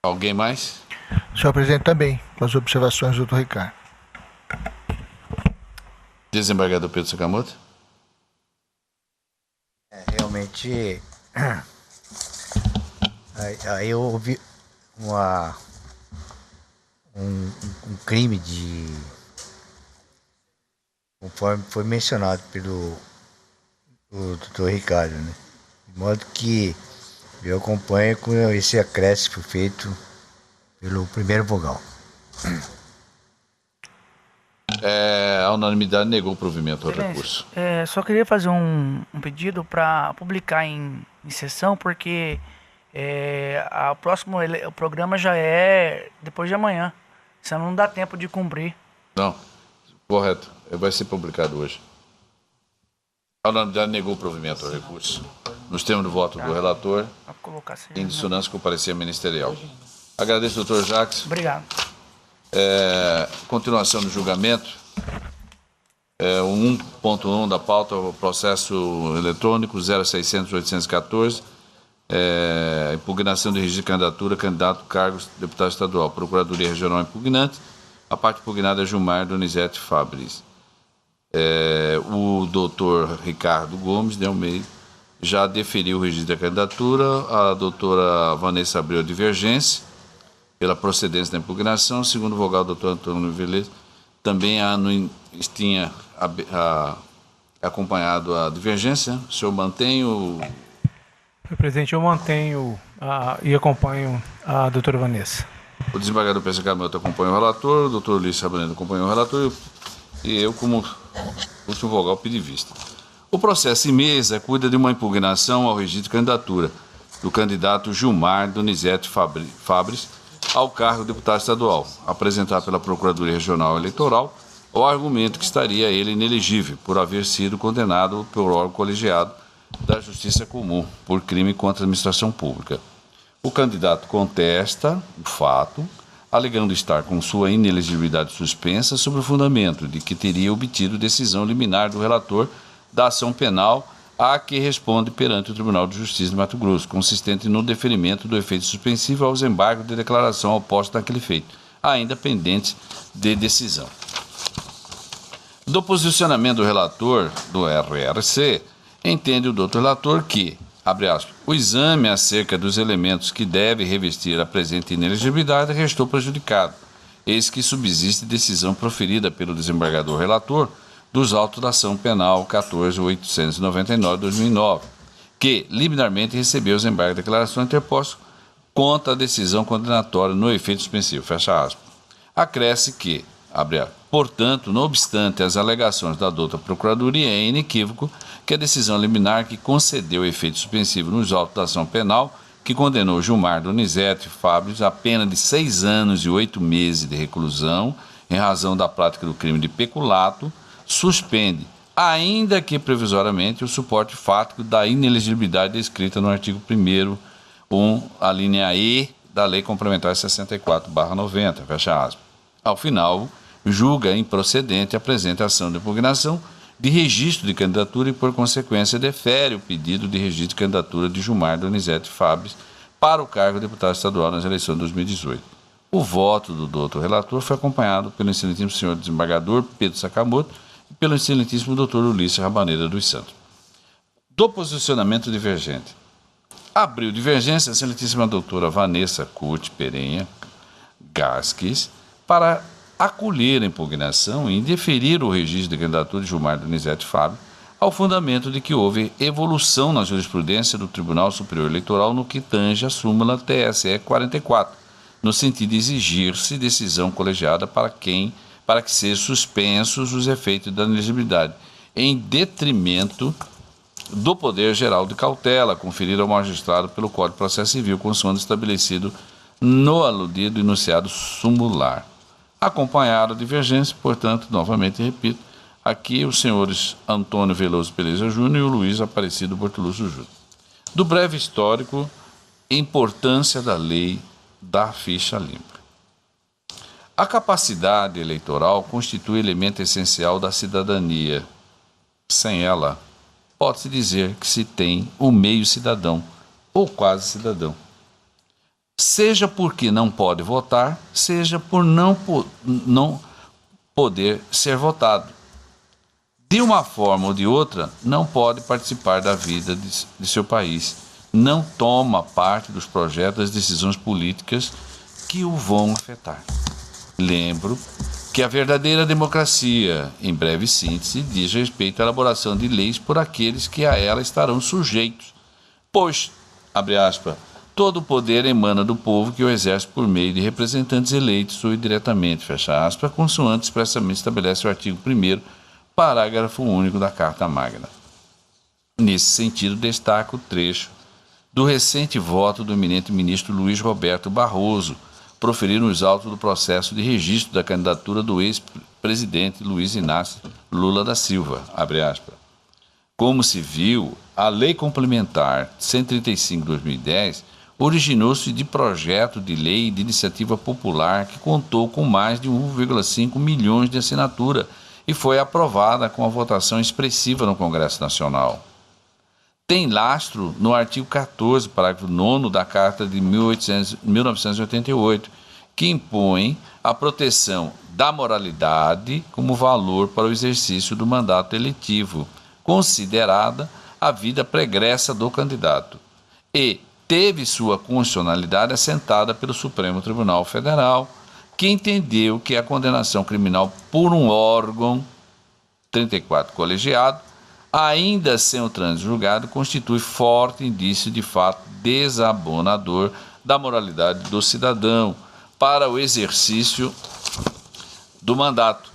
Alguém mais? Senhor presidente, também, com as observações do Dr. Ricardo. Desembargador Pedro Sakamoto? Realmente, aí eu ouvi um crime conforme foi mencionado pelo Dr. Ricardo, né? De modo que eu acompanho com esse acréscimo feito pelo primeiro vogal. A unanimidade negou o provimento ao recurso. Só queria fazer um pedido para publicar em sessão, porque o programa já é depois de amanhã. Isso não dá tempo de cumprir. Não, correto. Vai ser publicado hoje. A unanimidade negou o provimento ao recurso. Nos termos do voto do relator, em dissonância com o parecer ministerial. Agradeço, doutor Jacques. Obrigado. Continuação do julgamento. O 1.1 da pauta, o processo eletrônico 0600-814, impugnação de registro de candidatura, candidato a cargos de deputado estadual, Procuradoria Regional impugnante, a parte impugnada é Gilmar Donizete Fabris. O doutor Ricardo Gomes de Almeida já deferiu o registro da candidatura, a doutora Vanessa abriu a divergência pela procedência da impugnação, segundo o vogal do doutor Antônio Velez, também tinha acompanhado a divergência. O senhor mantém o... Senhor presidente, eu mantenho e acompanho a doutora Vanessa. O desembargador Pedro Sakamoto acompanha o relator, o doutor Ulisses Sabaneta acompanha o relator e eu, como último vogal, pedi vista. O processo em mesa cuida de uma impugnação ao registro de candidatura do candidato Gilmar Donizete Fabris ao cargo de deputado estadual, apresentado pela Procuradoria Regional Eleitoral, o argumento que estaria ele inelegível por haver sido condenado por órgão colegiado da Justiça Comum por crime contra a administração pública. O candidato contesta o fato, alegando estar com sua inelegibilidade suspensa sob o fundamento de que teria obtido decisão liminar do relator da ação penal a que responde perante o Tribunal de Justiça de Mato Grosso, consistente no deferimento do efeito suspensivo aos embargos de declaração oposta naquele feito, ainda pendentes de decisão. Do posicionamento do relator do RRC, entende o doutor relator que, abre aspas, o exame acerca dos elementos que deve revestir a presente inelegibilidade restou prejudicado, eis que subsiste decisão proferida pelo desembargador relator dos autos da ação penal 14.899/2009, que liminarmente recebeu os embargos de declaração interpostos contra a decisão condenatória no efeito suspensivo, fecha aspas. Acresce que, abre aspas, portanto, não obstante as alegações da douta Procuradoria, é inequívoco que a decisão liminar que concedeu efeito suspensivo nos autos da ação penal que condenou Gilmar Donizete Fábio a pena de 6 anos e 8 meses de reclusão em razão da prática do crime de peculato, suspende, ainda que provisoriamente, o suporte fático da inelegibilidade descrita no artigo 1º, a linha E da Lei Complementar 64/90, fecha aspas. Ao final, julga improcedente a presente ação de impugnação de registro de candidatura e, por consequência, defere o pedido de registro de candidatura de Gilmar Donizete Fábio para o cargo de deputado estadual nas eleições de 2018. O voto do doutor relator foi acompanhado pelo excelentíssimo senhor desembargador Pedro Sakamoto e pelo excelentíssimo doutor Ulisses Rabaneira dos Santos. Do posicionamento divergente. Abriu divergência a excelentíssima doutora Vanessa Curti Perenha Gasques para acolher a impugnação e indeferir o registro de candidatura de Gilmar Donizete Fábio ao fundamento de que houve evolução na jurisprudência do Tribunal Superior Eleitoral no que tange a súmula TSE 44, no sentido de exigir-se decisão colegiada para que sejam suspensos os efeitos da inelegibilidade, em detrimento do poder geral de cautela conferido ao magistrado pelo Código de Processo Civil, consoante estabelecido no aludido enunciado sumular. Acompanharam a divergência, portanto, novamente repito, aqui os senhores Antônio Veloso Peleza Júnior e o Luiz Aparecido Bortolucci Júnior. Do breve histórico, importância da lei da ficha limpa. A capacidade eleitoral constitui elemento essencial da cidadania. Sem ela, pode-se dizer que se tem o meio cidadão, ou quase cidadão. Seja porque não pode votar, seja por não poder ser votado. De uma forma ou de outra, não pode participar da vida de seu país. Não toma parte dos projetos das decisões políticas que o vão afetar. Lembro que a verdadeira democracia, em breve síntese, diz respeito à elaboração de leis por aqueles que a ela estarão sujeitos, pois, abre aspas, todo o poder emana do povo que o exerce por meio de representantes eleitos ou indiretamente, fecha aspas, consoante expressamente estabelece o artigo 1º, parágrafo único da Carta Magna. Nesse sentido, destaco o trecho do recente voto do eminente ministro Luiz Roberto Barroso, proferido nos autos do processo de registro da candidatura do ex-presidente Luiz Inácio Lula da Silva, abre aspas. Como se viu, a Lei Complementar 135/2010 originou-se de projeto de lei de iniciativa popular que contou com mais de 1,5 milhões de assinaturas e foi aprovada com a votação expressiva no Congresso Nacional. Tem lastro no artigo 14, parágrafo 9 da Carta de 1988, que impõe a proteção da moralidade como valor para o exercício do mandato eletivo, considerada a vida pregressa do candidato, e teve sua constitucionalidade assentada pelo Supremo Tribunal Federal, que entendeu que a condenação criminal por um órgão 34 colegiado, ainda sem o trânsito julgado, constitui forte indício de fato desabonador da moralidade do cidadão para o exercício do mandato,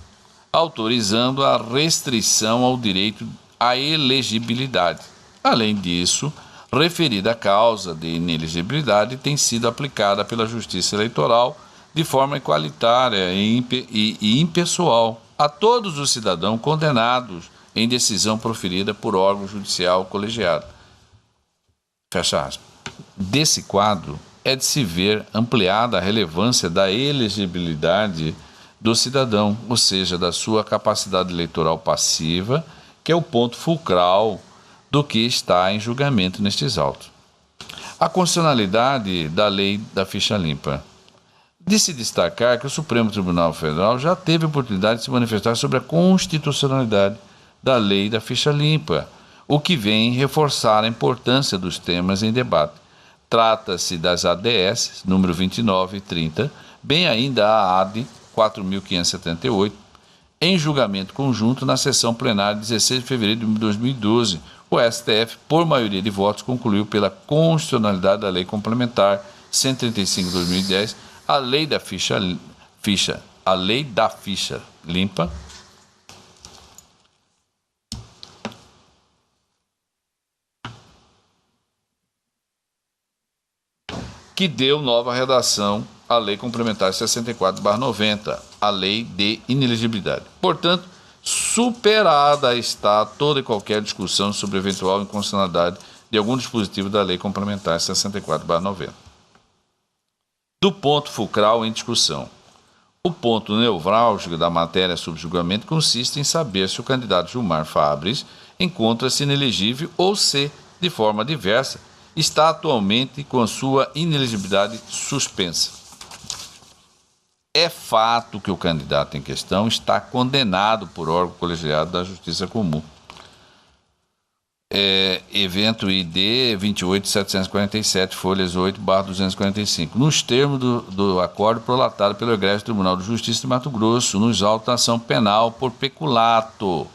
autorizando a restrição ao direito à elegibilidade. Além disso, referida causa de inelegibilidade tem sido aplicada pela Justiça Eleitoral de forma igualitária e impessoal a todos os cidadãos condenados em decisão proferida por órgão judicial colegiado. Fecha aspas. Desse quadro é de se ver ampliada a relevância da elegibilidade do cidadão, ou seja, da sua capacidade eleitoral passiva, que é o ponto fulcral do que está em julgamento nestes autos. A constitucionalidade da lei da ficha limpa. De se destacar que o Supremo Tribunal Federal já teve a oportunidade de se manifestar sobre a constitucionalidade da lei da ficha limpa, o que vem reforçar a importância dos temas em debate. Trata-se das ADS, número 29 e 30, bem ainda a AD 4.578, em julgamento conjunto na sessão plenária de 16 de fevereiro de 2012, o STF, por maioria de votos, concluiu pela constitucionalidade da Lei Complementar 135/2010, a lei da ficha limpa, que deu nova redação à Lei Complementar 64/90, a Lei de Inelegibilidade. Portanto, superada está toda e qualquer discussão sobre eventual inconstitucionalidade de algum dispositivo da Lei Complementar 64/90. Do ponto fulcral em discussão. O ponto nevrálgico da matéria sob julgamento consiste em saber se o candidato Gilmar Fabris encontra-se inelegível ou se, de forma diversa, está atualmente com sua inelegibilidade suspensa. É fato que o candidato em questão está condenado por órgão colegiado da Justiça Comum. Evento ID 28747, folhas 8/245, nos termos do acordo prolatado pelo Egresso Tribunal de Justiça de Mato Grosso, nos autos da ação penal por peculato,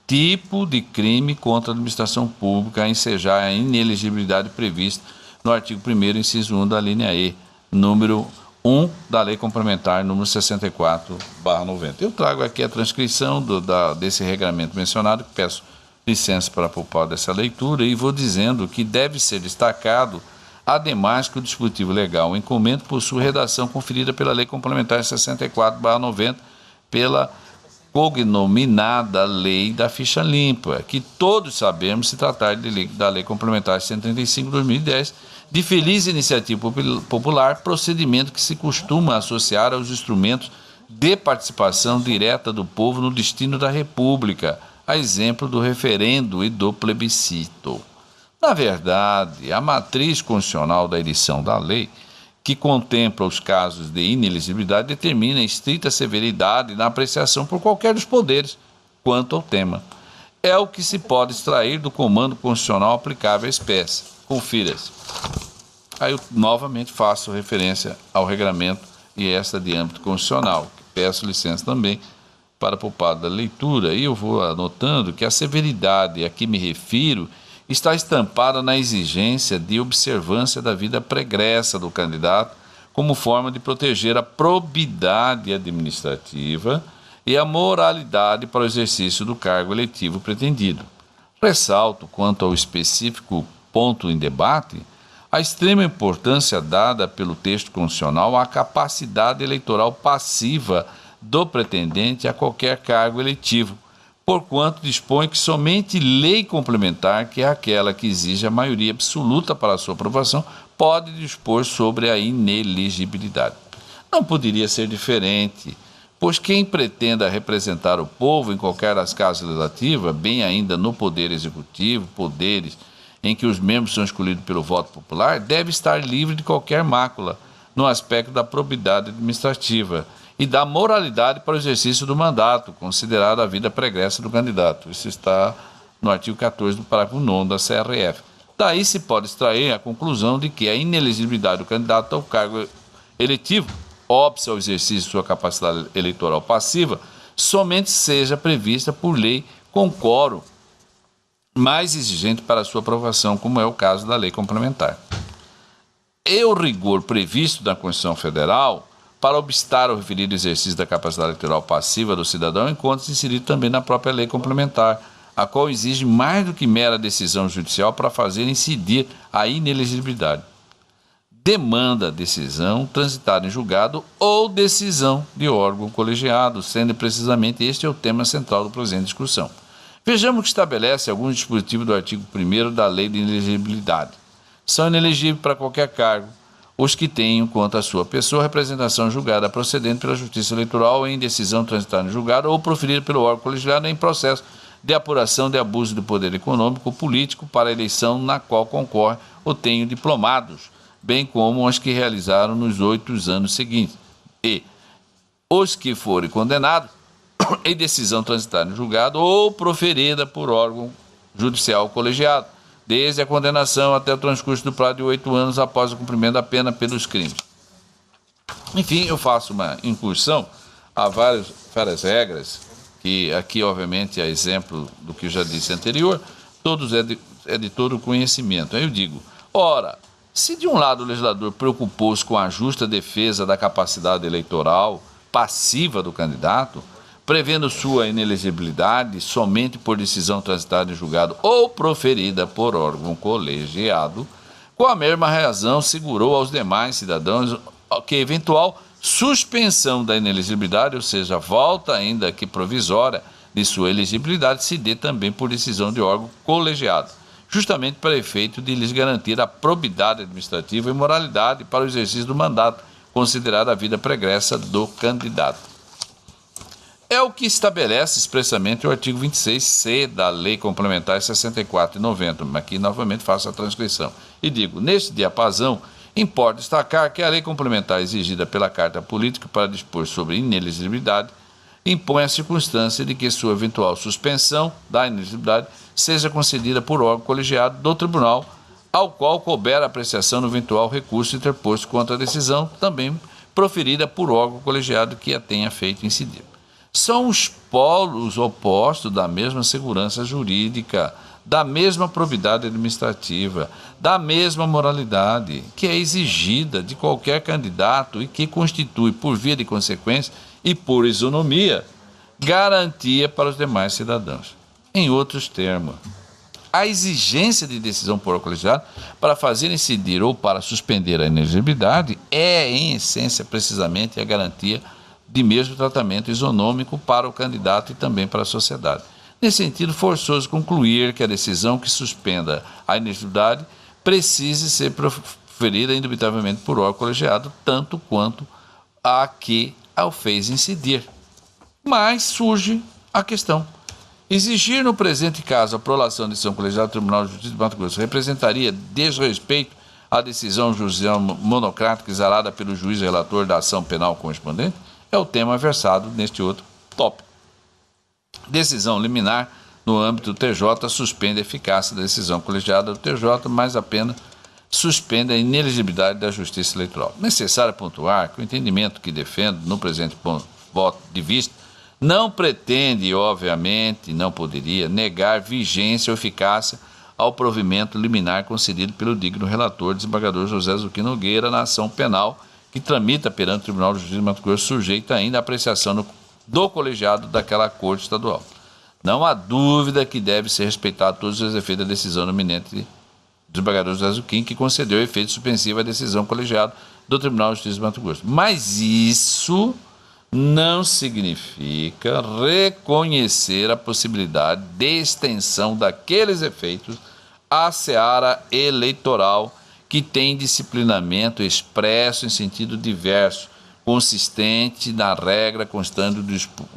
tipo de crime contra a administração pública a ensejar a inelegibilidade prevista no artigo 1º, inciso 1 da linha E, número 1 da Lei Complementar número 64/90. Eu trago aqui a transcrição desse regramento mencionado, que peço licença para poupar dessa leitura, e vou dizendo que deve ser destacado, ademais, que o dispositivo legal em comento possui redação conferida pela Lei Complementar 64/90, pela cognominada Lei da Ficha Limpa, que todos sabemos se tratar da Lei Complementar 135/2010, de feliz iniciativa popular, procedimento que se costuma associar aos instrumentos de participação direta do povo no destino da República, a exemplo do referendo e do plebiscito. Na verdade, a matriz constitucional da edição da lei, que contempla os casos de inelegibilidade, determina estrita severidade na apreciação por qualquer dos poderes quanto ao tema. É o que se pode extrair do comando constitucional aplicável à espécie. Confira-se. Aí eu novamente faço referência ao regramento e esta de âmbito constitucional, que peço licença também para poupar da leitura, e eu vou anotando que a severidade a que me refiro está estampada na exigência de observância da vida pregressa do candidato como forma de proteger a probidade administrativa e a moralidade para o exercício do cargo eletivo pretendido. Ressalto, quanto ao específico ponto em debate, a extrema importância dada pelo texto constitucional à capacidade eleitoral passiva do pretendente a qualquer cargo eletivo, porquanto dispõe que somente lei complementar, que é aquela que exige a maioria absoluta para a sua aprovação, pode dispor sobre a inelegibilidade. Não poderia ser diferente, pois quem pretenda representar o povo em qualquer das casas legislativas, bem ainda no Poder Executivo, poderes em que os membros são escolhidos pelo voto popular, deve estar livre de qualquer mácula no aspecto da probidade administrativa e da moralidade para o exercício do mandato, considerado a vida pregressa do candidato. Isso está no artigo 14 do parágrafo 9 da CRF. Daí se pode extrair a conclusão de que a inelegibilidade do candidato ao cargo eletivo, óbice ao exercício de sua capacidade eleitoral passiva, somente seja prevista por lei com quórum mais exigente para sua aprovação, como é o caso da lei complementar. E o rigor previsto na Constituição Federal para obstar ao referido exercício da capacidade eleitoral passiva do cidadão encontra-se inserido também na própria lei complementar, a qual exige mais do que mera decisão judicial para fazer incidir a inelegibilidade. Demanda decisão transitada em julgado ou decisão de órgão colegiado, sendo precisamente este o tema central do presente discussão. Vejamos o que estabelece alguns dispositivos do artigo 1º da Lei de Inelegibilidade. São inelegíveis para qualquer cargo os que tenham quanto à sua pessoa representação julgada procedente pela Justiça Eleitoral em decisão transitada em julgado ou proferida pelo órgão colegiado em processo de apuração de abuso de poder econômico ou político para a eleição na qual concorre ou tenham diplomados, bem como os que realizaram nos 8 anos seguintes. E os que forem condenados em decisão transitada em julgado ou proferida por órgão judicial colegiado, desde a condenação até o transcurso do prazo de 8 anos após o cumprimento da pena pelos crimes. Enfim, eu faço uma incursão a várias regras, que aqui, obviamente, a exemplo do que eu já disse anterior, todos é de todo conhecimento. Aí eu digo, ora, se de um lado o legislador preocupou-se com a justa defesa da capacidade eleitoral passiva do candidato, prevendo sua inelegibilidade somente por decisão transitada em julgado ou proferida por órgão colegiado, Com a mesma razão, segurou aos demais cidadãos que eventual suspensão da inelegibilidade, ou seja, volta ainda que provisória de sua elegibilidade, se dê também por decisão de órgão colegiado, justamente para efeito de lhes garantir a probidade administrativa e moralidade para o exercício do mandato, considerada a vida pregressa do candidato. É o que estabelece expressamente o artigo 26C da Lei Complementar 64/90. Aqui, novamente, faço a transcrição. E digo, neste diapasão, importa destacar que a lei complementar exigida pela Carta Política para dispor sobre inelegibilidade impõe a circunstância de que sua eventual suspensão da inelegibilidade seja concedida por órgão colegiado do tribunal, ao qual couber a apreciação no eventual recurso interposto contra a decisão, também proferida por órgão colegiado que a tenha feito incidir. São os polos opostos da mesma segurança jurídica, da mesma probidade administrativa, da mesma moralidade que é exigida de qualquer candidato e que constitui, por via de consequência e por isonomia, garantia para os demais cidadãos. Em outros termos, a exigência de decisão por órgão colegiado para fazer incidir ou para suspender a inelegibilidade é, em essência, precisamente a garantia de mesmo tratamento isonômico para o candidato e também para a sociedade. Nesse sentido, forçoso concluir que a decisão que suspenda a inelegibilidade precise ser proferida indubitavelmente por órgão colegiado, tanto quanto a que o fez incidir. Mas surge a questão: exigir no presente caso a prolação de decisão colegiada do Tribunal de Justiça de Mato Grosso representaria desrespeito à decisão judicial monocrática exarada pelo juiz relator da ação penal correspondente? É o tema versado neste outro tópico. Decisão liminar no âmbito do TJ suspende a eficácia da decisão colegiada do TJ, mas apenas suspende a inelegibilidade da Justiça Eleitoral. Necessário pontuar que o entendimento que defendo no presente ponto de vista não pretende, obviamente, não poderia, negar vigência ou eficácia ao provimento liminar concedido pelo digno relator, desembargador José Zuquim Nogueira, na ação penal que tramita perante o Tribunal de Justiça de Mato Grosso, sujeita ainda à apreciação do colegiado daquela Corte Estadual. Não há dúvida que deve ser respeitado todos os efeitos da decisão no eminente do desembargador José Zuquim, que concedeu efeito suspensivo à decisão colegiada do Tribunal de Justiça de Mato Grosso. Mas isso não significa reconhecer a possibilidade de extensão daqueles efeitos à seara eleitoral, que tem disciplinamento expresso em sentido diverso, consistente na regra constante do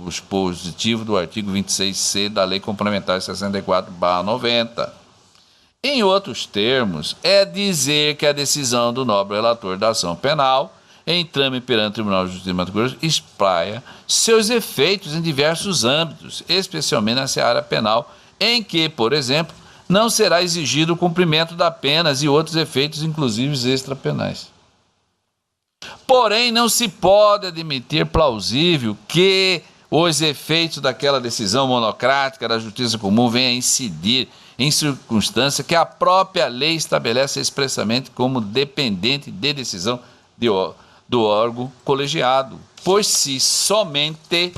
dispositivo do artigo 26C da Lei Complementar 64/90. Em outros termos, é dizer que a decisão do nobre relator da ação penal, em trâmite perante o Tribunal de Justiça de Mato Grosso, espraia seus efeitos em diversos âmbitos, especialmente na seara penal, em que, por exemplo, não será exigido o cumprimento da penas e outros efeitos, inclusive extrapenais. Porém, não se pode admitir plausível que os efeitos daquela decisão monocrática da Justiça Comum venham a incidir em circunstância que a própria lei estabelece expressamente como dependente de decisão do órgão colegiado, pois se somente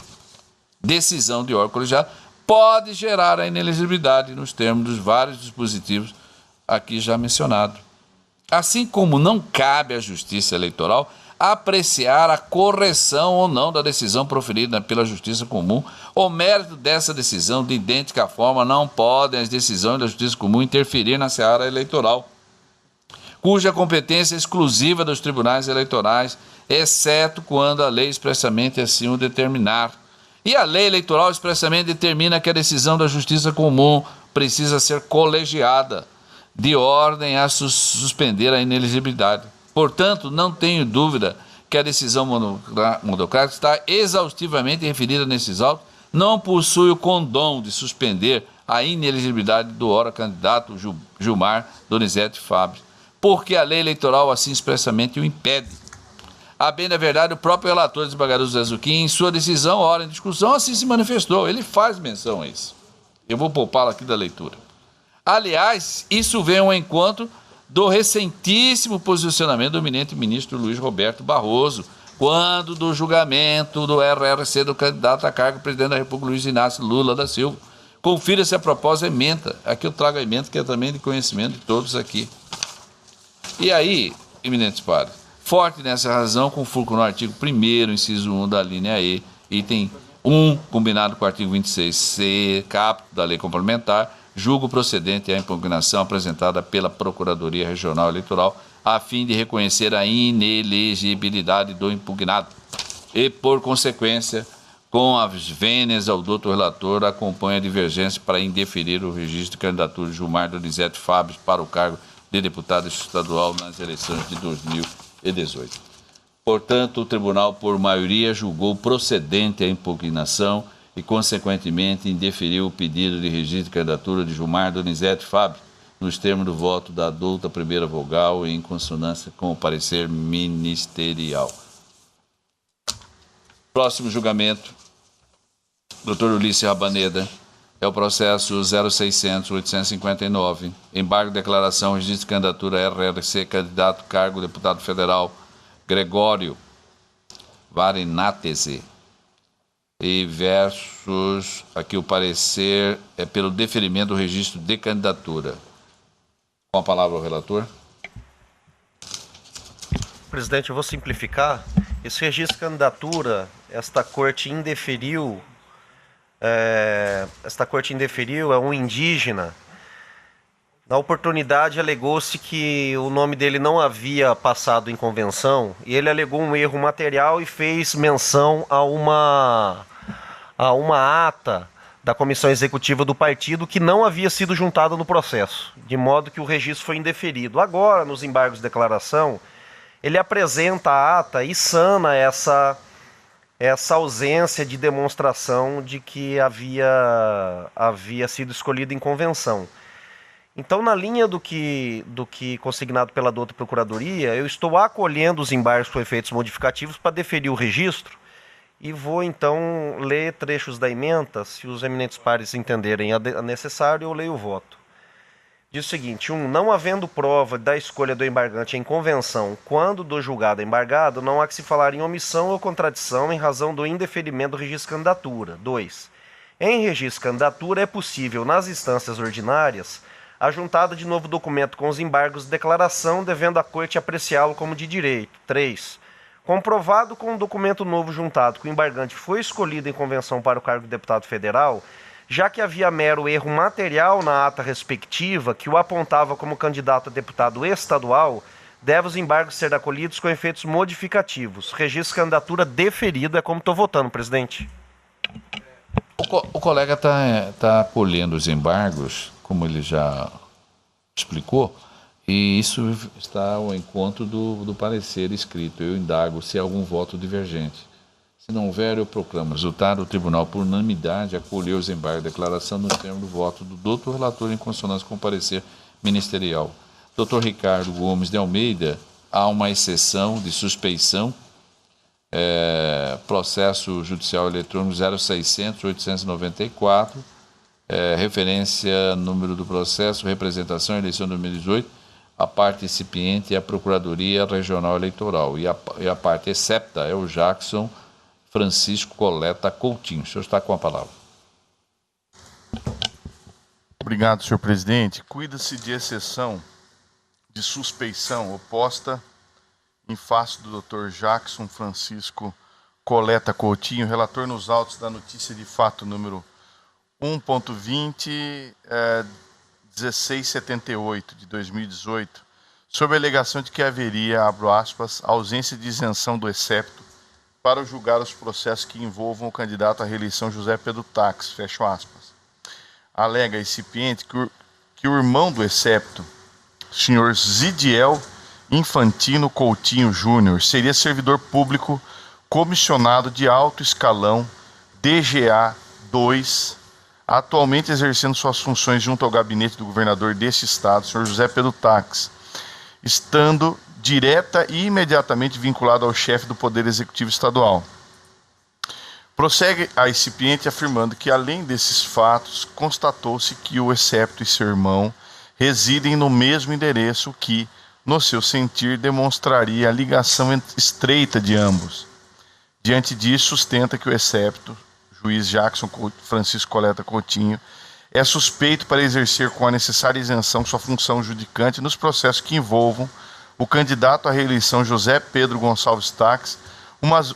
decisão de órgão colegiado pode gerar a inelegibilidade nos termos dos vários dispositivos aqui já mencionados. Assim como não cabe à Justiça Eleitoral apreciar a correção ou não da decisão proferida pela Justiça Comum, o mérito dessa decisão, de idêntica forma, não podem as decisões da Justiça Comum interferir na seara eleitoral, cuja competência é exclusiva dos tribunais eleitorais, exceto quando a lei expressamente assim o determinar. E a lei eleitoral expressamente determina que a decisão da Justiça Comum precisa ser colegiada, de ordem a suspender a inelegibilidade. Portanto, não tenho dúvida que a decisão monocrática está exaustivamente referida nesses autos, não possui o condom de suspender a inelegibilidade do ora candidato Gilmar Donizete Fábio, porque a lei eleitoral assim expressamente o impede. A bem da verdade, o próprio relator desembargador José Zuquim, em sua decisão, hora em discussão, assim se manifestou. Ele faz menção a isso. Eu vou poupá-lo aqui da leitura. Aliás, isso vem ao encontro do recentíssimo posicionamento do eminente ministro Luiz Roberto Barroso, quando do julgamento do RRC do candidato a cargo presidente da República, Luiz Inácio Lula da Silva. Confira-se a propósito a emenda. Aqui eu trago a emenda que é também de conhecimento de todos aqui. E aí, eminentes pares, forte nessa razão, com fulcro no artigo 1º, inciso 1 da linha E, item 1, combinado com o artigo 26C, caput da lei complementar, julgo procedente a impugnação apresentada pela Procuradoria Regional Eleitoral a fim de reconhecer a inelegibilidade do impugnado e, por consequência, com as vênias ao doutor relator, acompanha a divergência para indeferir o registro de candidatura de Gilmar Donizete Fábio para o cargo de deputado estadual nas eleições de 2018. Portanto, o tribunal, por maioria, julgou procedente a impugnação e, consequentemente, indeferiu o pedido de registro de candidatura de Gilmar Donizete Fábio, nos termos do voto da adulta primeira vogal e em consonância com o parecer ministerial. Próximo julgamento, Dr. Ulisses Rabaneda, é o processo 0600-859, embargo de declaração, registro de candidatura RRC, candidato cargo deputado federal Gregório Varinatese, e versus, aqui o parecer é pelo deferimento do registro de candidatura. Com a palavra o relator. Presidente, eu vou simplificar. Esse registro de candidatura, esta corte indeferiu, é um indígena. Na oportunidade, alegou-se que o nome dele não havia passado em convenção e ele alegou um erro material e fez menção a uma ata da comissão executiva do partido que não havia sido juntada no processo, de modo que o registro foi indeferido. Agora, nos embargos de declaração, ele apresenta a ata e sana essa ausência de demonstração de que havia sido escolhido em convenção. Então, na linha do que consignado pela douta Procuradoria, eu estou acolhendo os embargos com efeitos modificativos para deferir o registro e vou, então, ler trechos da ementa, se os eminentes pares entenderem a necessário, eu leio o voto. Diz o seguinte: 1. Não havendo prova da escolha do embargante em convenção quando do julgado embargado, não há que se falar em omissão ou contradição em razão do indeferimento do registro de candidatura. 2. Em registro de candidatura é possível, nas instâncias ordinárias, a juntada de novo documento com os embargos de declaração, devendo a corte apreciá-lo como de direito. 3. Comprovado com um documento novo juntado que o embargante foi escolhido em convenção para o cargo de deputado federal, já que havia mero erro material na ata respectiva que o apontava como candidato a deputado estadual, deve os embargos ser acolhidos com efeitos modificativos. Registro de candidatura deferido, é como estou votando, presidente. O colega está acolhendo os embargos, como ele já explicou, e isso está ao encontro do parecer escrito. Eu indago se há algum voto divergente. Se não houver, eu proclamo resultado. O tribunal, por unanimidade, acolheu os embargos de declaração no termo do voto do doutor relator em consonância com o parecer ministerial. Dr. Ricardo Gomes de Almeida, há uma exceção de suspeição, processo judicial eletrônico 0600-894, referência número do processo, representação, eleição de 2018, a parte recipiente é a Procuradoria Regional Eleitoral e a parte excepta é o Jackson Francisco Coleta Coutinho. O senhor está com a palavra. Obrigado, senhor presidente. Cuida-se de exceção de suspeição oposta em face do Dr. Jackson Francisco Coleta Coutinho, relator nos autos da notícia de fato número 1.20, 1678 de 2018, sob a alegação de que haveria, abro aspas, ausência de isenção do excepto para julgar os processos que envolvam o candidato à reeleição José Pedro Tax, fecho aspas. Alega recipiente que o irmão do excepto, senhor Zidiel Infantino Coutinho Júnior, seria servidor público comissionado de alto escalão DGA 2, atualmente exercendo suas funções junto ao gabinete do governador deste estado, senhor José Pedro Tax, estando direta e imediatamente vinculado ao chefe do Poder Executivo Estadual. Prossegue a recipiente afirmando que, além desses fatos, constatou-se que o excepto e seu irmão residem no mesmo endereço, que, no seu sentir, demonstraria a ligação estreita de ambos. Diante disso, sustenta que o excepto, juiz Jackson Francisco Coleta Coutinho, é suspeito para exercer com a necessária isenção sua função judicante nos processos que envolvam o candidato à reeleição José Pedro Gonçalves Tax,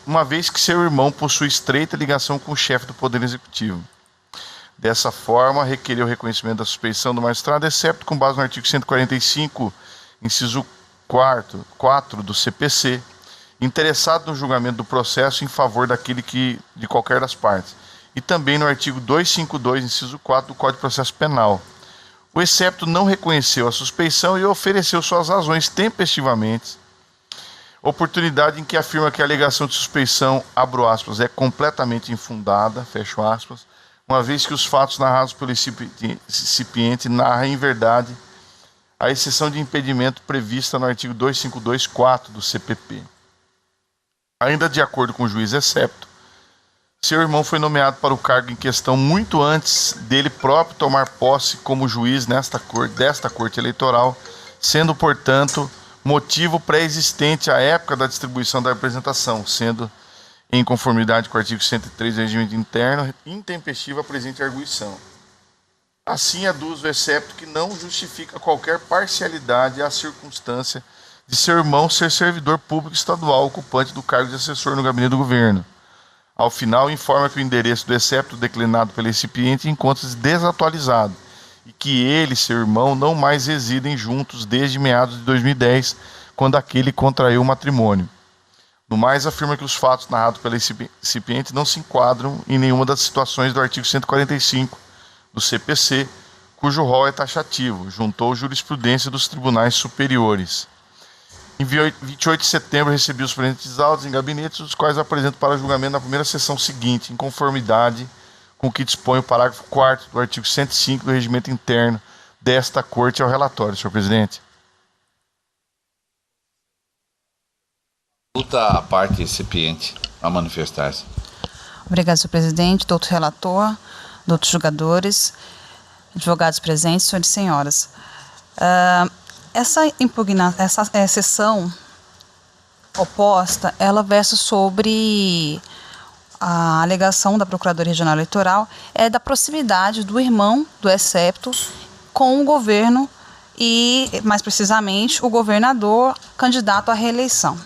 uma vez que seu irmão possui estreita ligação com o chefe do Poder Executivo. Dessa forma, requereu o reconhecimento da suspeição do magistrado, excepto com base no artigo 145, inciso 4 do CPC, interessado no julgamento do processo em favor daquele de qualquer das partes, e também no artigo 252, inciso 4 do Código de Processo Penal. O excepto não reconheceu a suspeição e ofereceu suas razões tempestivamente, oportunidade em que afirma que a alegação de suspeição, abro aspas, é completamente infundada, fecho aspas, uma vez que os fatos narrados pelo recipiente narram em verdade a exceção de impedimento prevista no artigo 252.4 do CPP. Ainda de acordo com o juiz excepto, seu irmão foi nomeado para o cargo em questão muito antes dele próprio tomar posse como juiz desta Corte Eleitoral, sendo, portanto, motivo pré-existente à época da distribuição da representação, sendo, em conformidade com o artigo 103 do regimento interno, intempestiva a presente arguição. Assim, aduz o excepto que não justifica qualquer parcialidade à circunstância de seu irmão ser servidor público estadual ocupante do cargo de assessor no gabinete do governo. Ao final, informa que o endereço do excepto declinado pelo recipiente encontra-se desatualizado e que ele e seu irmão não mais residem juntos desde meados de 2010, quando aquele contraiu o matrimônio. No mais, afirma que os fatos narrados pelo recipiente não se enquadram em nenhuma das situações do artigo 145 do CPC, cujo rol é taxativo, juntou jurisprudência dos tribunais superiores. Em 28 de setembro, recebi os presentes autos em gabinetes, os quais apresento para julgamento na primeira sessão seguinte, em conformidade com o que dispõe o parágrafo 4º do artigo 105 do regimento interno desta Corte ao relatório, senhor presidente. Luta a parte recipiente a manifestar-se. Obrigado, senhor presidente, doutor relator, doutor julgadores, advogados presentes, senhores e senhoras. Essa sessão oposta, ela versa sobre a alegação da Procuradoria Regional Eleitoral da proximidade do irmão do excepto com o governo e, mais precisamente, o governador candidato à reeleição.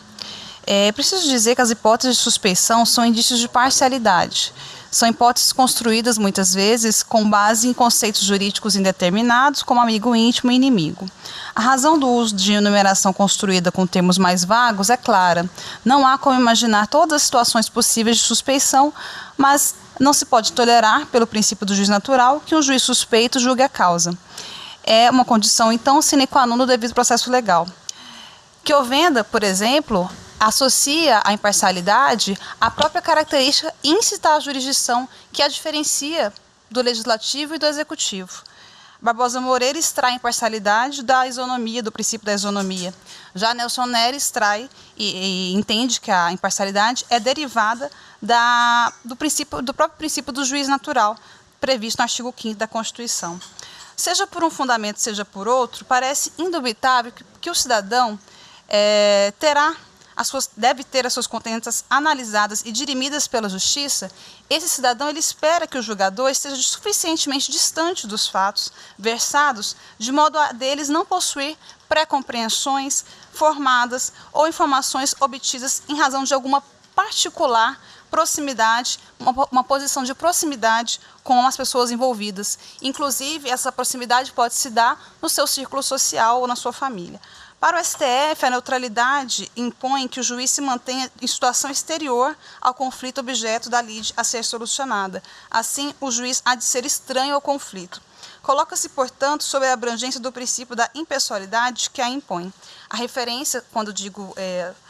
Preciso dizer que as hipóteses de suspeição são indícios de parcialidade. São hipóteses construídas, muitas vezes, com base em conceitos jurídicos indeterminados, como amigo íntimo e inimigo. A razão do uso de enumeração construída com termos mais vagos é clara. Não há como imaginar todas as situações possíveis de suspeição, mas não se pode tolerar, pelo princípio do juiz natural, que um juiz suspeito julgue a causa. É uma condição, então, sine qua non do devido processo legal. Que Ovenda, por exemplo, associa a imparcialidade à própria característica incitar à jurisdição que a diferencia do legislativo e do executivo. Barbosa Moreira extrai a imparcialidade da isonomia, do princípio da isonomia. Já Nelson Nery extrai e entende que a imparcialidade é derivada do próprio princípio do juiz natural, previsto no artigo 5º da Constituição. Seja por um fundamento, seja por outro, parece indubitável que o cidadão deve ter as suas contentas analisadas e dirimidas pela justiça. Esse cidadão ele espera que o julgador esteja suficientemente distante dos fatos versados, de modo a deles não possuir pré-compreensões formadas ou informações obtidas em razão de alguma particular proximidade, uma posição de proximidade com as pessoas envolvidas. Inclusive, essa proximidade pode se dar no seu círculo social ou na sua família. Para o STF, a neutralidade impõe que o juiz se mantenha em situação exterior ao conflito objeto da lide a ser solucionada. Assim, o juiz há de ser estranho ao conflito. Coloca-se, portanto, sob a abrangência do princípio da impessoalidade que a impõe. A referência, quando digo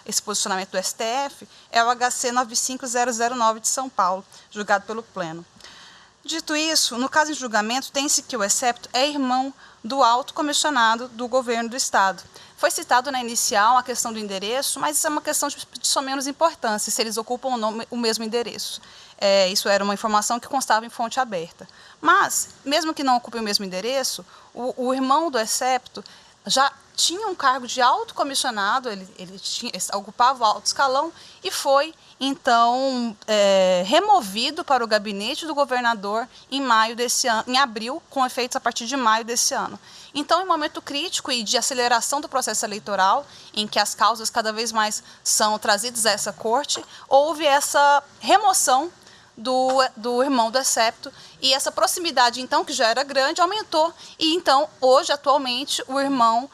esse posicionamento do STF, é o HC 95009 de São Paulo, julgado pelo Pleno. Dito isso, no caso em julgamento, tem-se que o excepto é irmão do alto comissionado do governo do Estado. Foi citado na inicial a questão do endereço, mas isso é uma questão de só menos importância, se eles ocupam ou não o mesmo endereço. Isso era uma informação que constava em fonte aberta. Mas, mesmo que não ocupe o mesmo endereço, o irmão do excepto já tinha um cargo de alto comissionado, ele ocupava o alto escalão e foi, então, removido para o gabinete do governador em abril, com efeitos a partir de maio desse ano. Então, em momento crítico e de aceleração do processo eleitoral, em que as causas cada vez mais são trazidas a essa corte, houve essa remoção do irmão do excepto, e essa proximidade, então, que já era grande, aumentou. E, então, hoje, atualmente, o irmão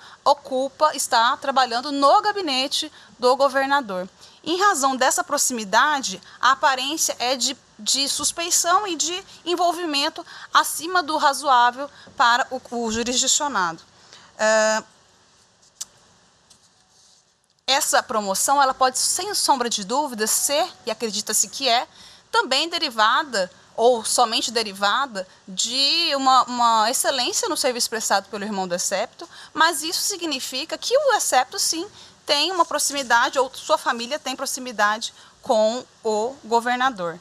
está trabalhando no gabinete do governador. Em razão dessa proximidade, a aparência é de suspeição e de envolvimento acima do razoável para o jurisdicionado. Essa promoção ela pode, sem sombra de dúvida, ser, e acredita-se que é, também derivada, ou somente derivada, de uma excelência no serviço prestado pelo irmão do excepto, mas isso significa que o excepto, sim, tem uma proximidade, ou sua família tem proximidade com o governador.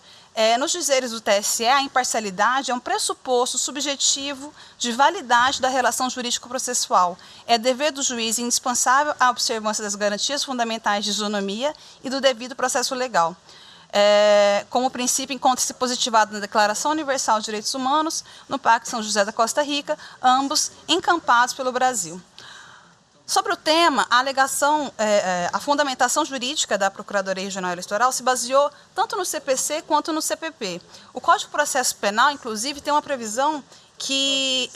Nos dizeres do TSE, a imparcialidade é um pressuposto subjetivo de validade da relação jurídico-processual. É dever do juiz indispensável a observância das garantias fundamentais de isonomia e do devido processo legal. Como princípio, encontra-se positivado na Declaração Universal de Direitos Humanos, no Pacto de São José da Costa Rica, ambos encampados pelo Brasil. Sobre o tema, a alegação, a fundamentação jurídica da Procuradoria Regional Eleitoral se baseou tanto no CPC quanto no CPP. O Código de Processo Penal, inclusive, tem uma previsão que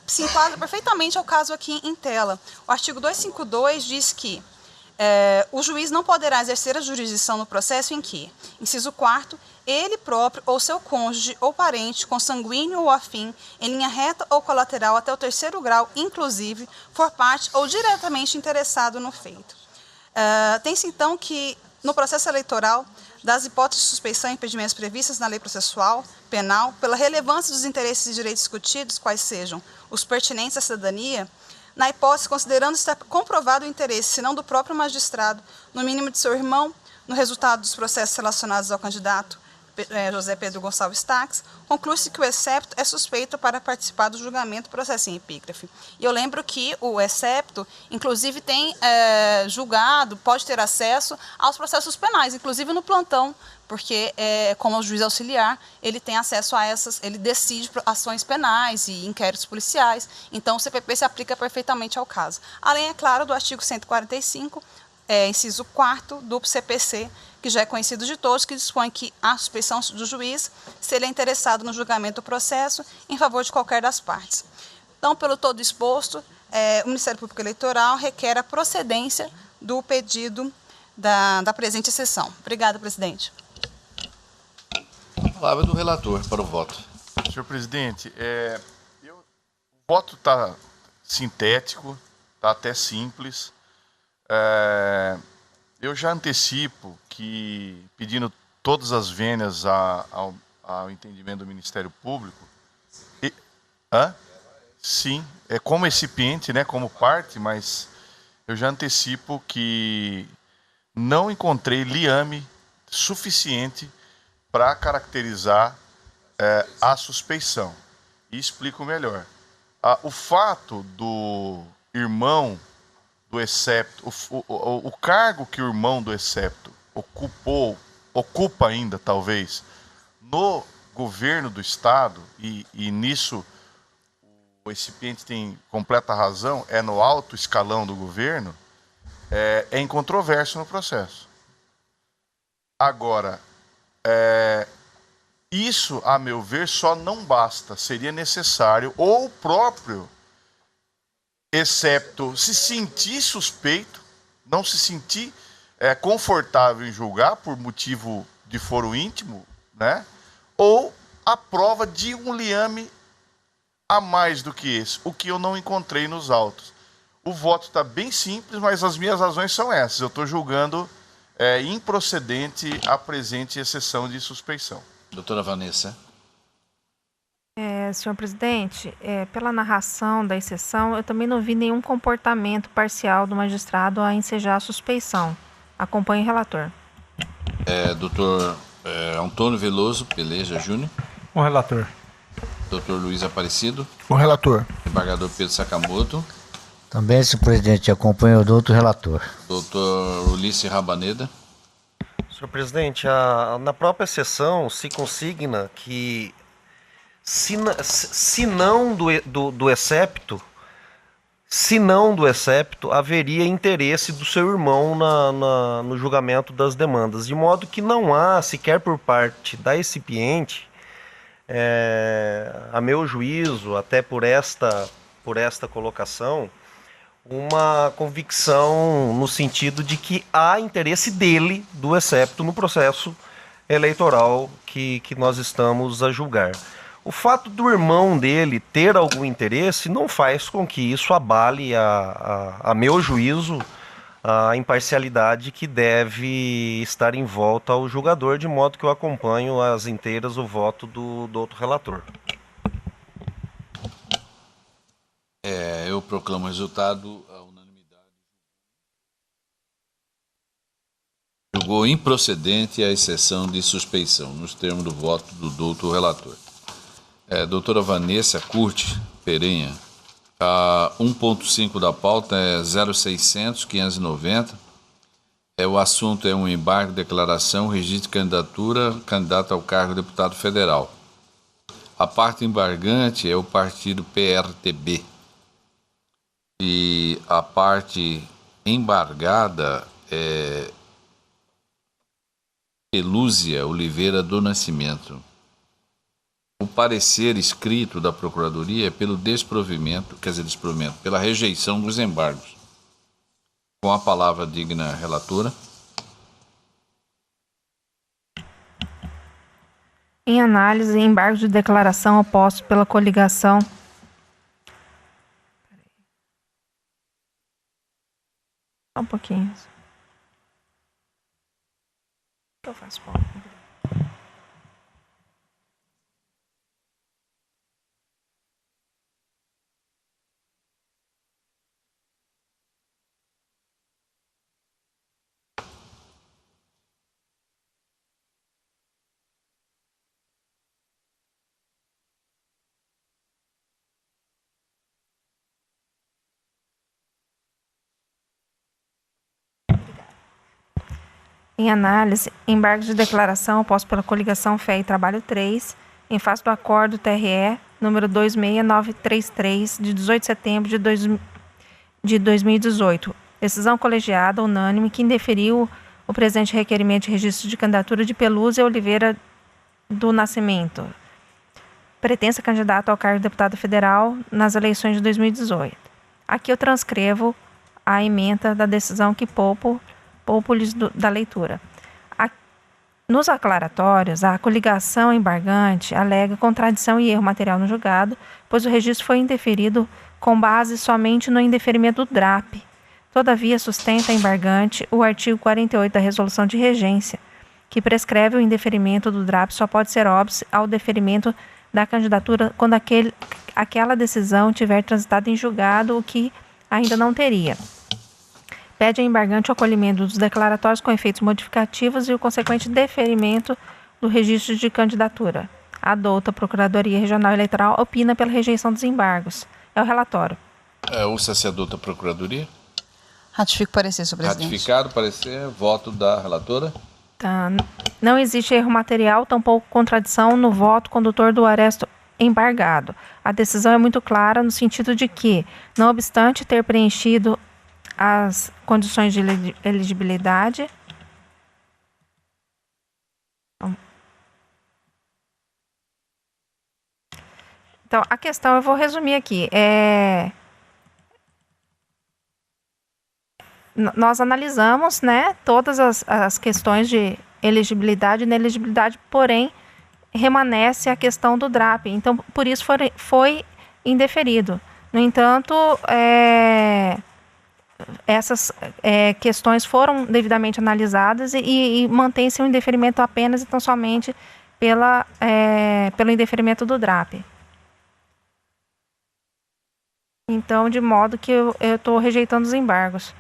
se enquadra perfeitamente ao caso aqui em tela. O artigo 252 diz que o juiz não poderá exercer a jurisdição no processo em que, inciso 4º, ele próprio ou seu cônjuge ou parente, consanguíneo ou afim, em linha reta ou colateral até o 3º grau, inclusive, for parte ou diretamente interessado no feito. Tem-se, então, que, no processo eleitoral, das hipóteses de suspeição e impedimentos previstas na lei processual penal, pela relevância dos interesses e direitos discutidos, quais sejam os pertinentes à cidadania, na hipótese, considerando estar comprovado o interesse, se não do próprio magistrado, no mínimo de seu irmão, no resultado dos processos relacionados ao candidato José Pedro Gonçalves Tax, conclui-se que o excepto é suspeito para participar do julgamento do processo em epígrafe. E eu lembro que o excepto, inclusive, tem julgado, pode ter acesso aos processos penais, inclusive no plantão, porque, como juiz auxiliar, ele tem acesso a ele decide ações penais e inquéritos policiais, então o CPP se aplica perfeitamente ao caso. Além, é claro, do artigo 145, inciso 4º do CPC, que já é conhecido de todos, que dispõe que há suspeição do juiz se ele é interessado no julgamento do processo em favor de qualquer das partes. Então, pelo todo exposto, o Ministério Público Eleitoral requer a procedência do pedido da presente sessão. Obrigada, presidente. A palavra do relator para o voto. Senhor presidente, o voto está sintético, está até simples. Eu já antecipo que, pedindo todas as vênias ao entendimento do Ministério Público, sim, como recipiente, né, como parte, mas eu já antecipo que não encontrei liame suficiente para caracterizar a suspeição. E explico melhor. O fato do irmão do excepto, o cargo que o irmão do excepto ocupa ainda, talvez, no governo do Estado, e nisso o recipiente tem completa razão, no alto escalão do governo, é incontroverso no processo. Agora, isso, a meu ver, só não basta. Seria necessário, ou o próprio excepto se sentir suspeito, não se sentir confortável em julgar por motivo de foro íntimo, né? Ou a prova de um liame a mais do que esse, o que eu não encontrei nos autos. O voto está bem simples, mas as minhas razões são essas. Eu estou julgando improcedente a presente exceção de suspeição. Doutora Vanessa. Senhor presidente, pela narração da exceção, eu também não vi nenhum comportamento parcial do magistrado a ensejar a suspeição. Acompanhe o relator. Doutor Antônio Veloso Peleja Júnior. Com o relator. Doutor Luiz Aparecido. Com o relator. Embargador Pedro Sakamoto. Também, senhor presidente, acompanho o outro relator. Doutor Ulisses Rabaneda. Senhor presidente, na própria sessão se consigna que, se não do excepto, Se não do excepto, haveria interesse do seu irmão no julgamento das demandas, de modo que não há, sequer por parte da recipiente, a meu juízo, até por esta colocação, uma convicção no sentido de que há interesse dele, do excepto, no processo eleitoral que nós estamos a julgar. O fato do irmão dele ter algum interesse não faz com que isso abale, a meu juízo, a imparcialidade que deve estar em volta ao julgador, de modo que eu acompanho às inteiras o voto do outro relator. Eu proclamo o resultado. A unanimidade julgou improcedente a exceção de suspeição, nos termos do voto do doutor relator. Doutora Vanessa Curti Perenha, a 1.5 da pauta é 0600-590. O assunto é um embargo, declaração, registro de candidatura, candidato ao cargo de deputado federal. A parte embargante é o partido PRTB. E a parte embargada é Pelúzia Oliveira do Nascimento. O parecer escrito da Procuradoria é pelo desprovimento, pela rejeição dos embargos. Com a palavra digna relatora. Em análise, embargos de declaração opostos pela coligação. Só um pouquinho. O que eu faço, Paulo? Em análise, embargos de declaração oposto pela coligação Fé e Trabalho 3, em face do acordo TRE número 26933, de 18 de setembro de 2018. Decisão colegiada unânime que indeferiu o presente requerimento de registro de candidatura de Pelúzia Oliveira do Nascimento, pretensa candidato ao cargo de deputado federal nas eleições de 2018. Aqui eu transcrevo a ementa da decisão que poupo-lhes da leitura. Nos aclaratórios, a coligação embargante alega contradição e erro material no julgado, pois o registro foi indeferido com base somente no indeferimento do DRAP. Todavia, sustenta a embargante o artigo 48 da Resolução de Regência, que prescreve o indeferimento do DRAP só pode ser óbice ao deferimento da candidatura quando aquela decisão tiver transitado em julgado, o que ainda não teria. Pede a embargante o acolhimento dos declaratórios com efeitos modificativos e o consequente deferimento do registro de candidatura. A douta Procuradoria Regional Eleitoral opina pela rejeição dos embargos. É o relatório. Ouça-se a douta Procuradoria. Ratifico o parecer, senhor presidente. Ratificado o parecer, voto da relatora. Tá. Não existe erro material, tampouco contradição no voto condutor do aresto embargado. A decisão é muito clara no sentido de que, não obstante ter preenchido as condições de elegibilidade, então a questão eu vou resumir aqui. Nós analisamos, né, todas as questões de elegibilidade e inelegibilidade, porém remanesce a questão do DRAP, então por isso foi indeferido. No entanto, essas questões foram devidamente analisadas e mantém-se um indeferimento apenas e tão somente pelo indeferimento do DRAP. Então, de modo que eu estou rejeitando os embargos.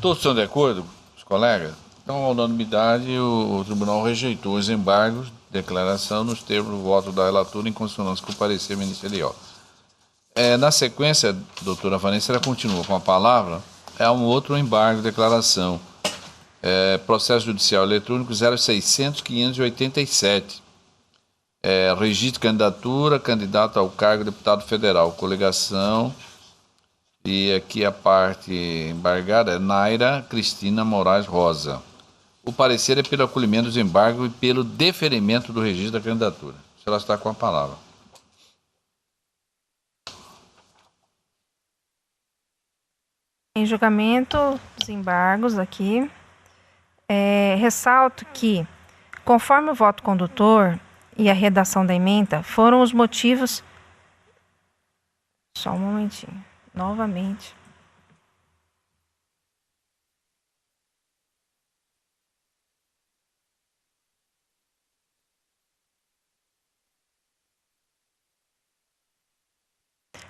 Todos estão de acordo, os colegas? Então, a unanimidade, o tribunal rejeitou os embargos, declaração nos termos do voto da relatora em consonância com o parecer ministerial. Na sequência, doutora Vanessa, ela continua com a palavra, um outro embargo, declaração. Processo Judicial Eletrônico 0600-587. registro de candidatura, candidato ao cargo de deputado federal, coligação. E aqui a parte embargada é Naira Cristina Moraes Rosa. O parecer é pelo acolhimento dos embargos e pelo deferimento do registro da candidatura. A senhora está com a palavra. Em julgamento dos embargos aqui, ressalto que, conforme o voto condutor e a redação da ementa, foram os motivos... Só um momentinho. Novamente.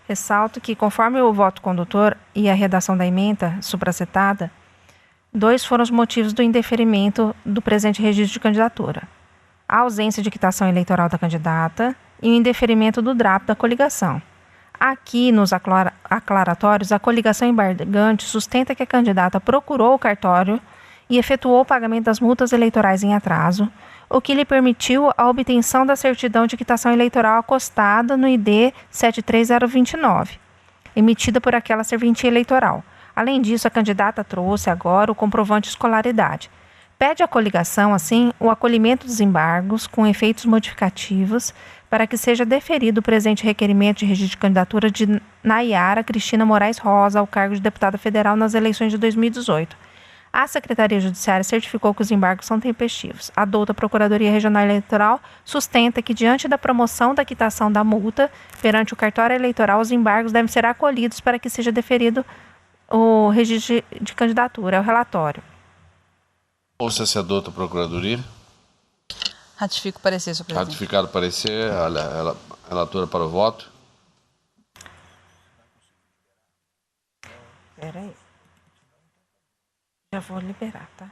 Ressalto que, conforme o voto condutor e a redação da ementa supracitada, 2 foram os motivos do indeferimento do presente registro de candidatura: a ausência de quitação eleitoral da candidata e o indeferimento do DRAP da coligação. Aqui, nos aclaratórios, a coligação embargante sustenta que a candidata procurou o cartório e efetuou o pagamento das multas eleitorais em atraso, o que lhe permitiu a obtenção da certidão de quitação eleitoral acostada no ID 73029, emitida por aquela serventia eleitoral. Além disso, a candidata trouxe agora o comprovante de escolaridade. Pede à coligação, assim, o acolhimento dos embargos com efeitos modificativos para que seja deferido o presente requerimento de registro de candidatura de Nayara Cristina Moraes Rosa ao cargo de deputada federal nas eleições de 2018. A Secretaria Judiciária certificou que os embargos são tempestivos. A douta Procuradoria Regional Eleitoral sustenta que, diante da promoção da quitação da multa perante o cartório eleitoral, os embargos devem ser acolhidos para que seja deferido o registro de candidatura. É o relatório. Ouça-se a douta Procuradoria. Ratifico o parecer, senhor presidente. Ratificado o parecer, a relatora para o voto. Espera aí. Já vou liberar, tá?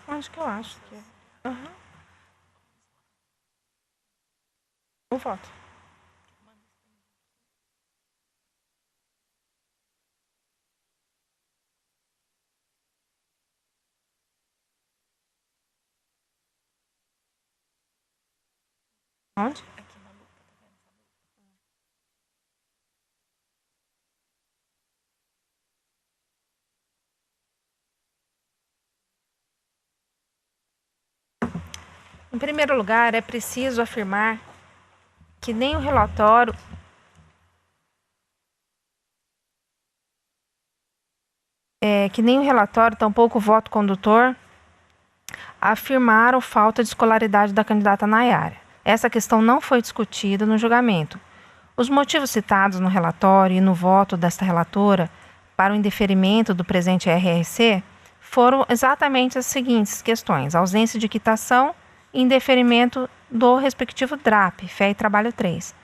Acho que é. Uhum. O voto. Onde? Em primeiro lugar, é preciso afirmar que nem o relatório tampouco o voto condutor afirmaram falta de escolaridade da candidata Nayara. Essa questão não foi discutida no julgamento. Os motivos citados no relatório e no voto desta relatora para o indeferimento do presente RRC foram exatamente as seguintes questões: ausência de quitação e indeferimento do respectivo DRAP, Fé e Trabalho 3.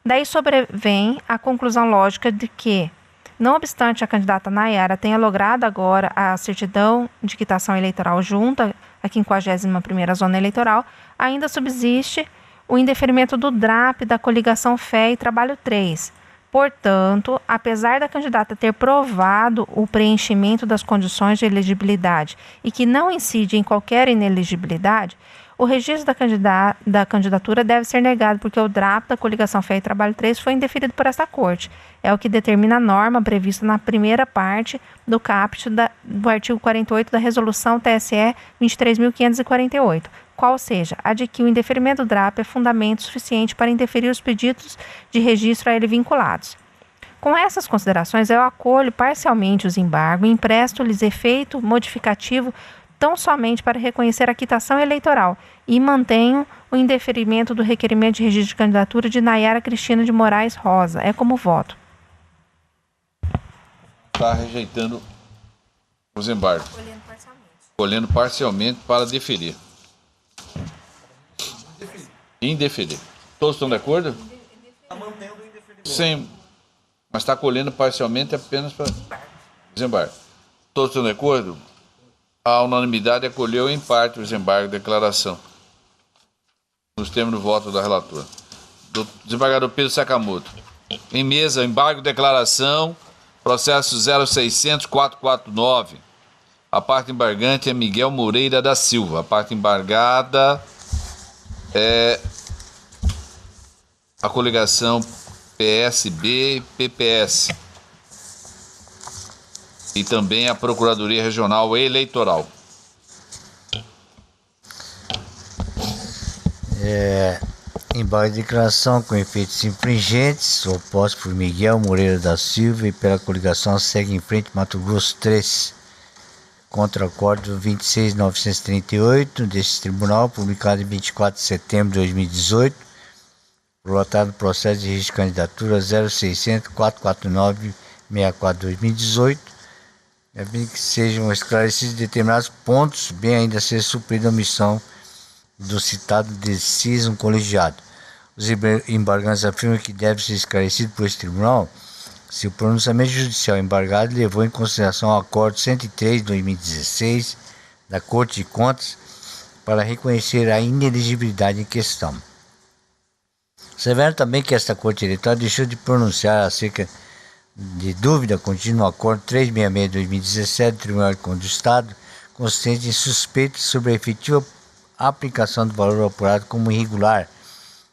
Daí sobrevém a conclusão lógica de que, não obstante a candidata Nayara tenha logrado agora a certidão de quitação eleitoral junto à 51ª Zona Eleitoral, ainda subsiste o indeferimento do DRAP da coligação Fé e Trabalho 3. Portanto, apesar da candidata ter provado o preenchimento das condições de elegibilidade e que não incide em qualquer inelegibilidade, o registro da candidatura deve ser negado porque o DRAP da coligação Fé e Trabalho 3 foi indeferido por esta Corte. É o que determina a norma prevista na primeira parte do caput do artigo 48 da Resolução TSE 23.548, qual seja, a de que o indeferimento do DRAP é fundamento suficiente para indeferir os pedidos de registro a ele vinculados. Com essas considerações, eu acolho parcialmente os embargos e empresto-lhes efeito modificativo tão somente para reconhecer a quitação eleitoral e mantenho o indeferimento do requerimento de registro de candidatura de Nayara Cristina de Moraes Rosa. É como voto. Está rejeitando os embargos. Colhendo parcialmente para deferir. Indeferir. Todos estão de acordo? Está mantendo o indeferido. Sim. Mas está colhendo parcialmente apenas para desembarque. Todos estão de acordo? A unanimidade acolheu em parte o desembarque de declaração. Nos termos do voto da relatora. Do desembargador Pedro Sakamoto. Em mesa, embargo de declaração, processo 0600-449. A parte embargante é Miguel Moreira da Silva. A parte embargada é a coligação PSB e PPS. E também a Procuradoria Regional Eleitoral. Embargo de declaração com efeitos infringentes, oposto por Miguel Moreira da Silva e pela coligação Segue em Frente Mato Grosso 3, contra o acordo 26.938 deste tribunal, publicado em 24 de setembro de 2018, prolongado processo de registro de candidatura 0600-449-64-2018, é bem que sejam esclarecidos determinados pontos, bem ainda ser suprida a omissão do citado decisão colegiado. Os embargantes afirmam que deve ser esclarecido por esse tribunal se o pronunciamento judicial embargado levou em consideração o acordo 103 de 2016 da Corte de Contas para reconhecer a inelegibilidade em questão. Observaram também que esta Corte Eleitoral deixou de pronunciar acerca de dúvida contínua no acordo 366 de 2017 do Tribunal de Contas do Estado, consistente em suspeitas sobre a efetiva aplicação do valor apurado como irregular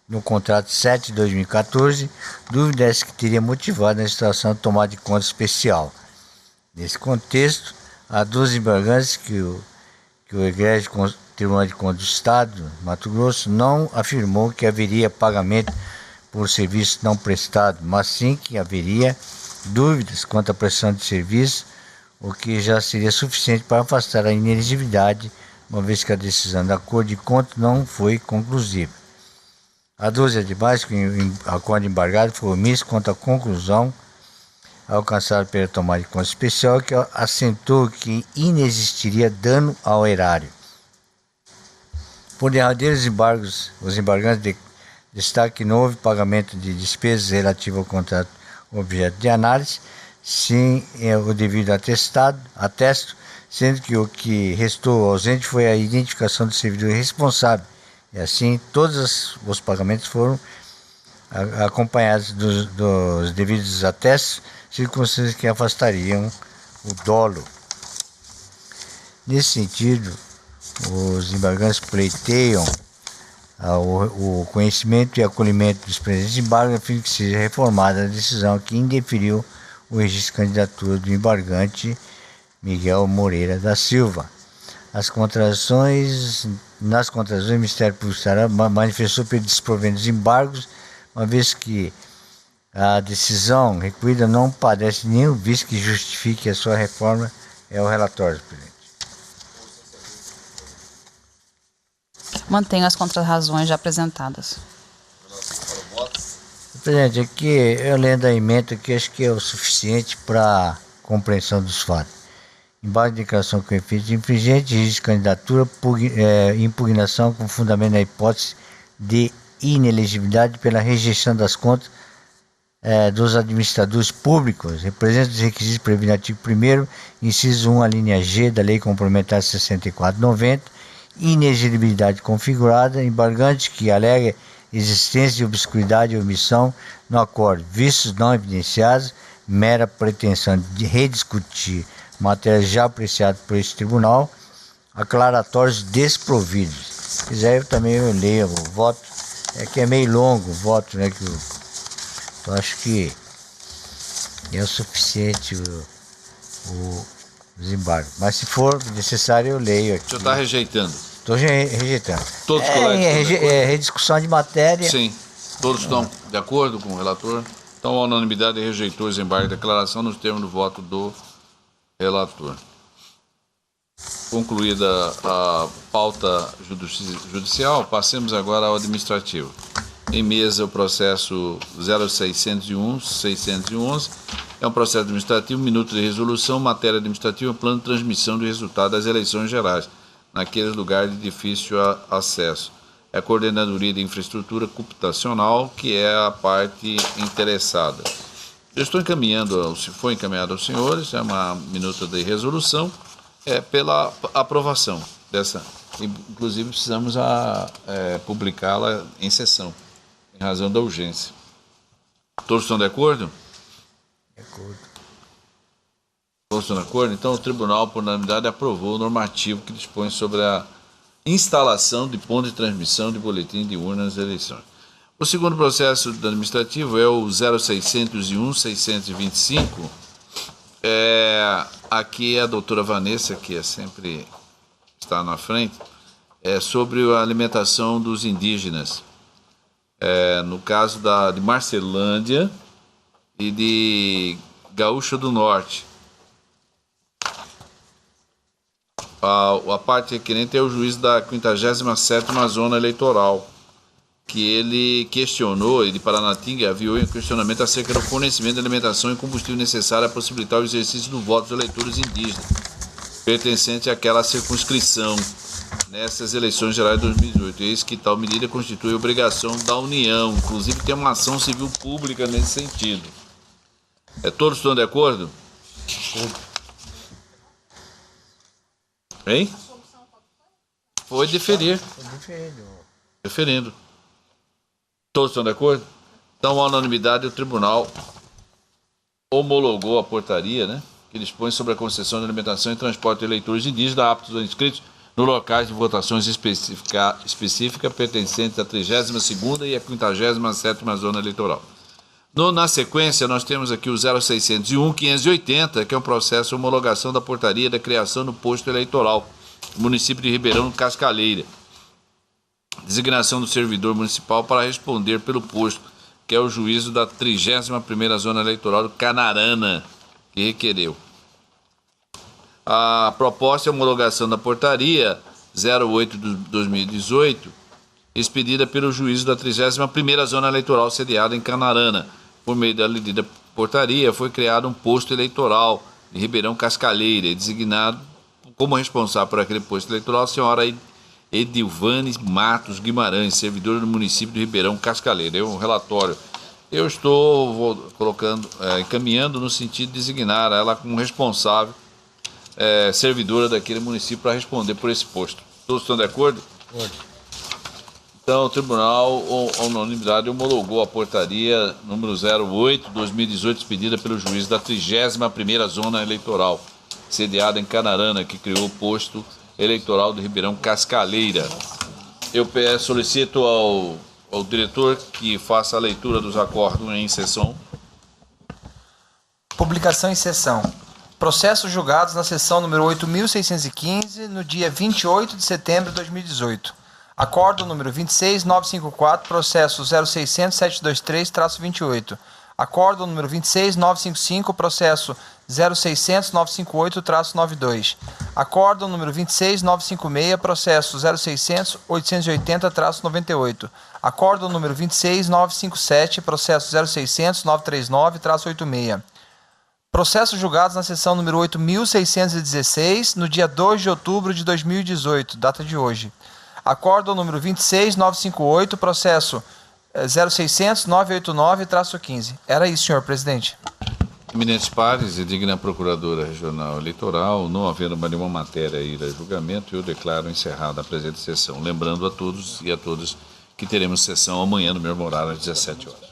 no contrato 7 de 2014, dúvida essa que teria motivado a instauração de tomada de conta especial. Nesse contexto, há duas embargantes que o egrégio Tribunal de Contas do Estado, Mato Grosso, não afirmou que haveria pagamento por serviço não prestado, mas sim que haveria dúvidas quanto à prestação de serviço, o que já seria suficiente para afastar a inelegibilidade, uma vez que a decisão da Corte de Contas não foi conclusiva. A dúvida de base que o acordo embargado foi omisso quanto à conclusão alcançada pela tomada de conta especial, que assentou que inexistiria dano ao erário. Por derradeiros embargos, os embargantes destacam que não houve pagamento de despesas relativas ao contrato objeto de análise, sem o devido atesto, sendo que o que restou ausente foi a identificação do servidor responsável. E assim, todos os pagamentos foram acompanhados dos devidos atestos, circunstâncias que afastariam o dolo. Nesse sentido, os embargantes pleiteiam o conhecimento e acolhimento dos presentes embargos, a fim de que seja reformada a decisão que indeferiu o registro de candidatura do embargante Miguel Moreira da Silva. Nas contratações, o Ministério Público manifestou pelo desprovento dos embargos, uma vez que a decisão requerida não padece nenhum vício que justifique a sua reforma. É o relatório, presidente. Mantenho as contrarrazões já apresentadas. Presidente, aqui eu lendo a emenda que acho que é o suficiente para compreensão dos fatos. Embargo de declaração com efeito infringente, registro de candidatura, impugnação com fundamento na hipótese de inelegibilidade pela rejeição das contas dos administradores públicos, representa os requisitos previstos no artigo 1º, inciso 1, a linha G da Lei Complementar 64/90, inelegibilidade configurada, embargante que alega existência de obscuridade e omissão no acordo, vistos não evidenciados, mera pretensão de rediscutir matéria já apreciada por esse tribunal, aclaratórios desprovidos. Se quiser, eu leio o voto, que é meio longo o voto, né? Então acho que é o suficiente os embargos. Mas se for necessário, eu leio aqui. O senhor está rejeitando? Estou rejeitando. Todos os colegas rediscussão de matéria. Sim, todos estão de acordo com o relator? Então, a unanimidade rejeitou os embargos de declaração nos termos do voto do relator. Concluída a pauta judicial, passemos agora ao administrativo. Em mesa, o processo 0601-611, É um processo administrativo, minuto de resolução, matéria administrativa, plano de transmissão do resultado das eleições gerais, naqueles lugares de difícil acesso. É a Coordenadoria de Infraestrutura Computacional, que é a parte interessada. Eu estou encaminhando, se foi encaminhado aos senhores, é uma minuta de resolução, pela aprovação dessa. Inclusive, precisamos publicá-la em sessão, em razão da urgência. Todos estão de acordo? De acordo. Todos estão de acordo? Então, o Tribunal, por unanimidade, aprovou o normativo que dispõe sobre a instalação de ponto de transmissão de boletim de urnas de eleições. O segundo processo administrativo é o 0601-625. Aqui é a doutora Vanessa, que sempre está na frente, sobre a alimentação dos indígenas. No caso de Marcelândia e de Gaúcha do Norte. A parte requerente é o juiz da 57ª Zona Eleitoral, que ele questionou, de Paranatinga, havia um questionamento acerca do fornecimento de alimentação e combustível necessário a possibilitar o exercício do voto dos eleitores indígenas, pertencente àquela circunscrição, nessas eleições gerais de 2018. Eis que tal medida constitui obrigação da União, inclusive tem uma ação civil pública nesse sentido. Todos estão de acordo? Hein? Foi deferir. Deferindo. Todos estão de acordo? Então, à unanimidade, o tribunal homologou a portaria, né, que dispõe sobre a concessão de alimentação e transporte de eleitores indígenas aptos ou inscritos nos locais de votações específica pertencentes à 32ª e à 57ª Zona Eleitoral. Na sequência, nós temos aqui o 0601-580, que é um processo de homologação da portaria da criação do posto eleitoral, município de Ribeirão Cascaleira. Designação do servidor municipal para responder pelo posto, que é o juízo da 31ª Zona Eleitoral do Canarana, que requereu. A proposta é a homologação da portaria 08/2018, expedida pelo juízo da 31ª Zona Eleitoral sediada em Canarana. Por meio da lida portaria, foi criado um posto eleitoral de Ribeirão Cascaleira, e designado como responsável por aquele posto eleitoral a senhora Edilvane Matos Guimarães, servidora do município de Ribeirão Cascaleira. É um relatório. Eu estou encaminhando no sentido de designar ela como responsável, servidora daquele município, para responder por esse posto. Todos estão de acordo? Então, o tribunal, a unanimidade, homologou a portaria número 08/2018, expedida pelo juiz da 31ª Zona Eleitoral, sediada em Canarana, que criou o posto eleitoral de Ribeirão Cascaleira. Eu solicito ao diretor que faça a leitura dos acordos em sessão. Publicação em sessão. Processos julgados na sessão número 8.615, no dia 28 de setembro de 2018. Acordo número 26954, processo 0600-723-28. Acordo número 26955, processo 0600-958-92. Acordo número 26956, processo 0600-880-98. Acordo número 26957, processo 0600-939-86. Processos julgados na sessão número 8.616, no dia 2 de outubro de 2018, data de hoje. Acordo número 26958, processo 0600-989-15. Era isso, senhor presidente. Eminentes pares e digna Procuradora Regional Eleitoral, não havendo nenhuma matéria a ir a julgamento, eu declaro encerrada a presente sessão. Lembrando a todos e a todas que teremos sessão amanhã no mesmo horário às 17 horas.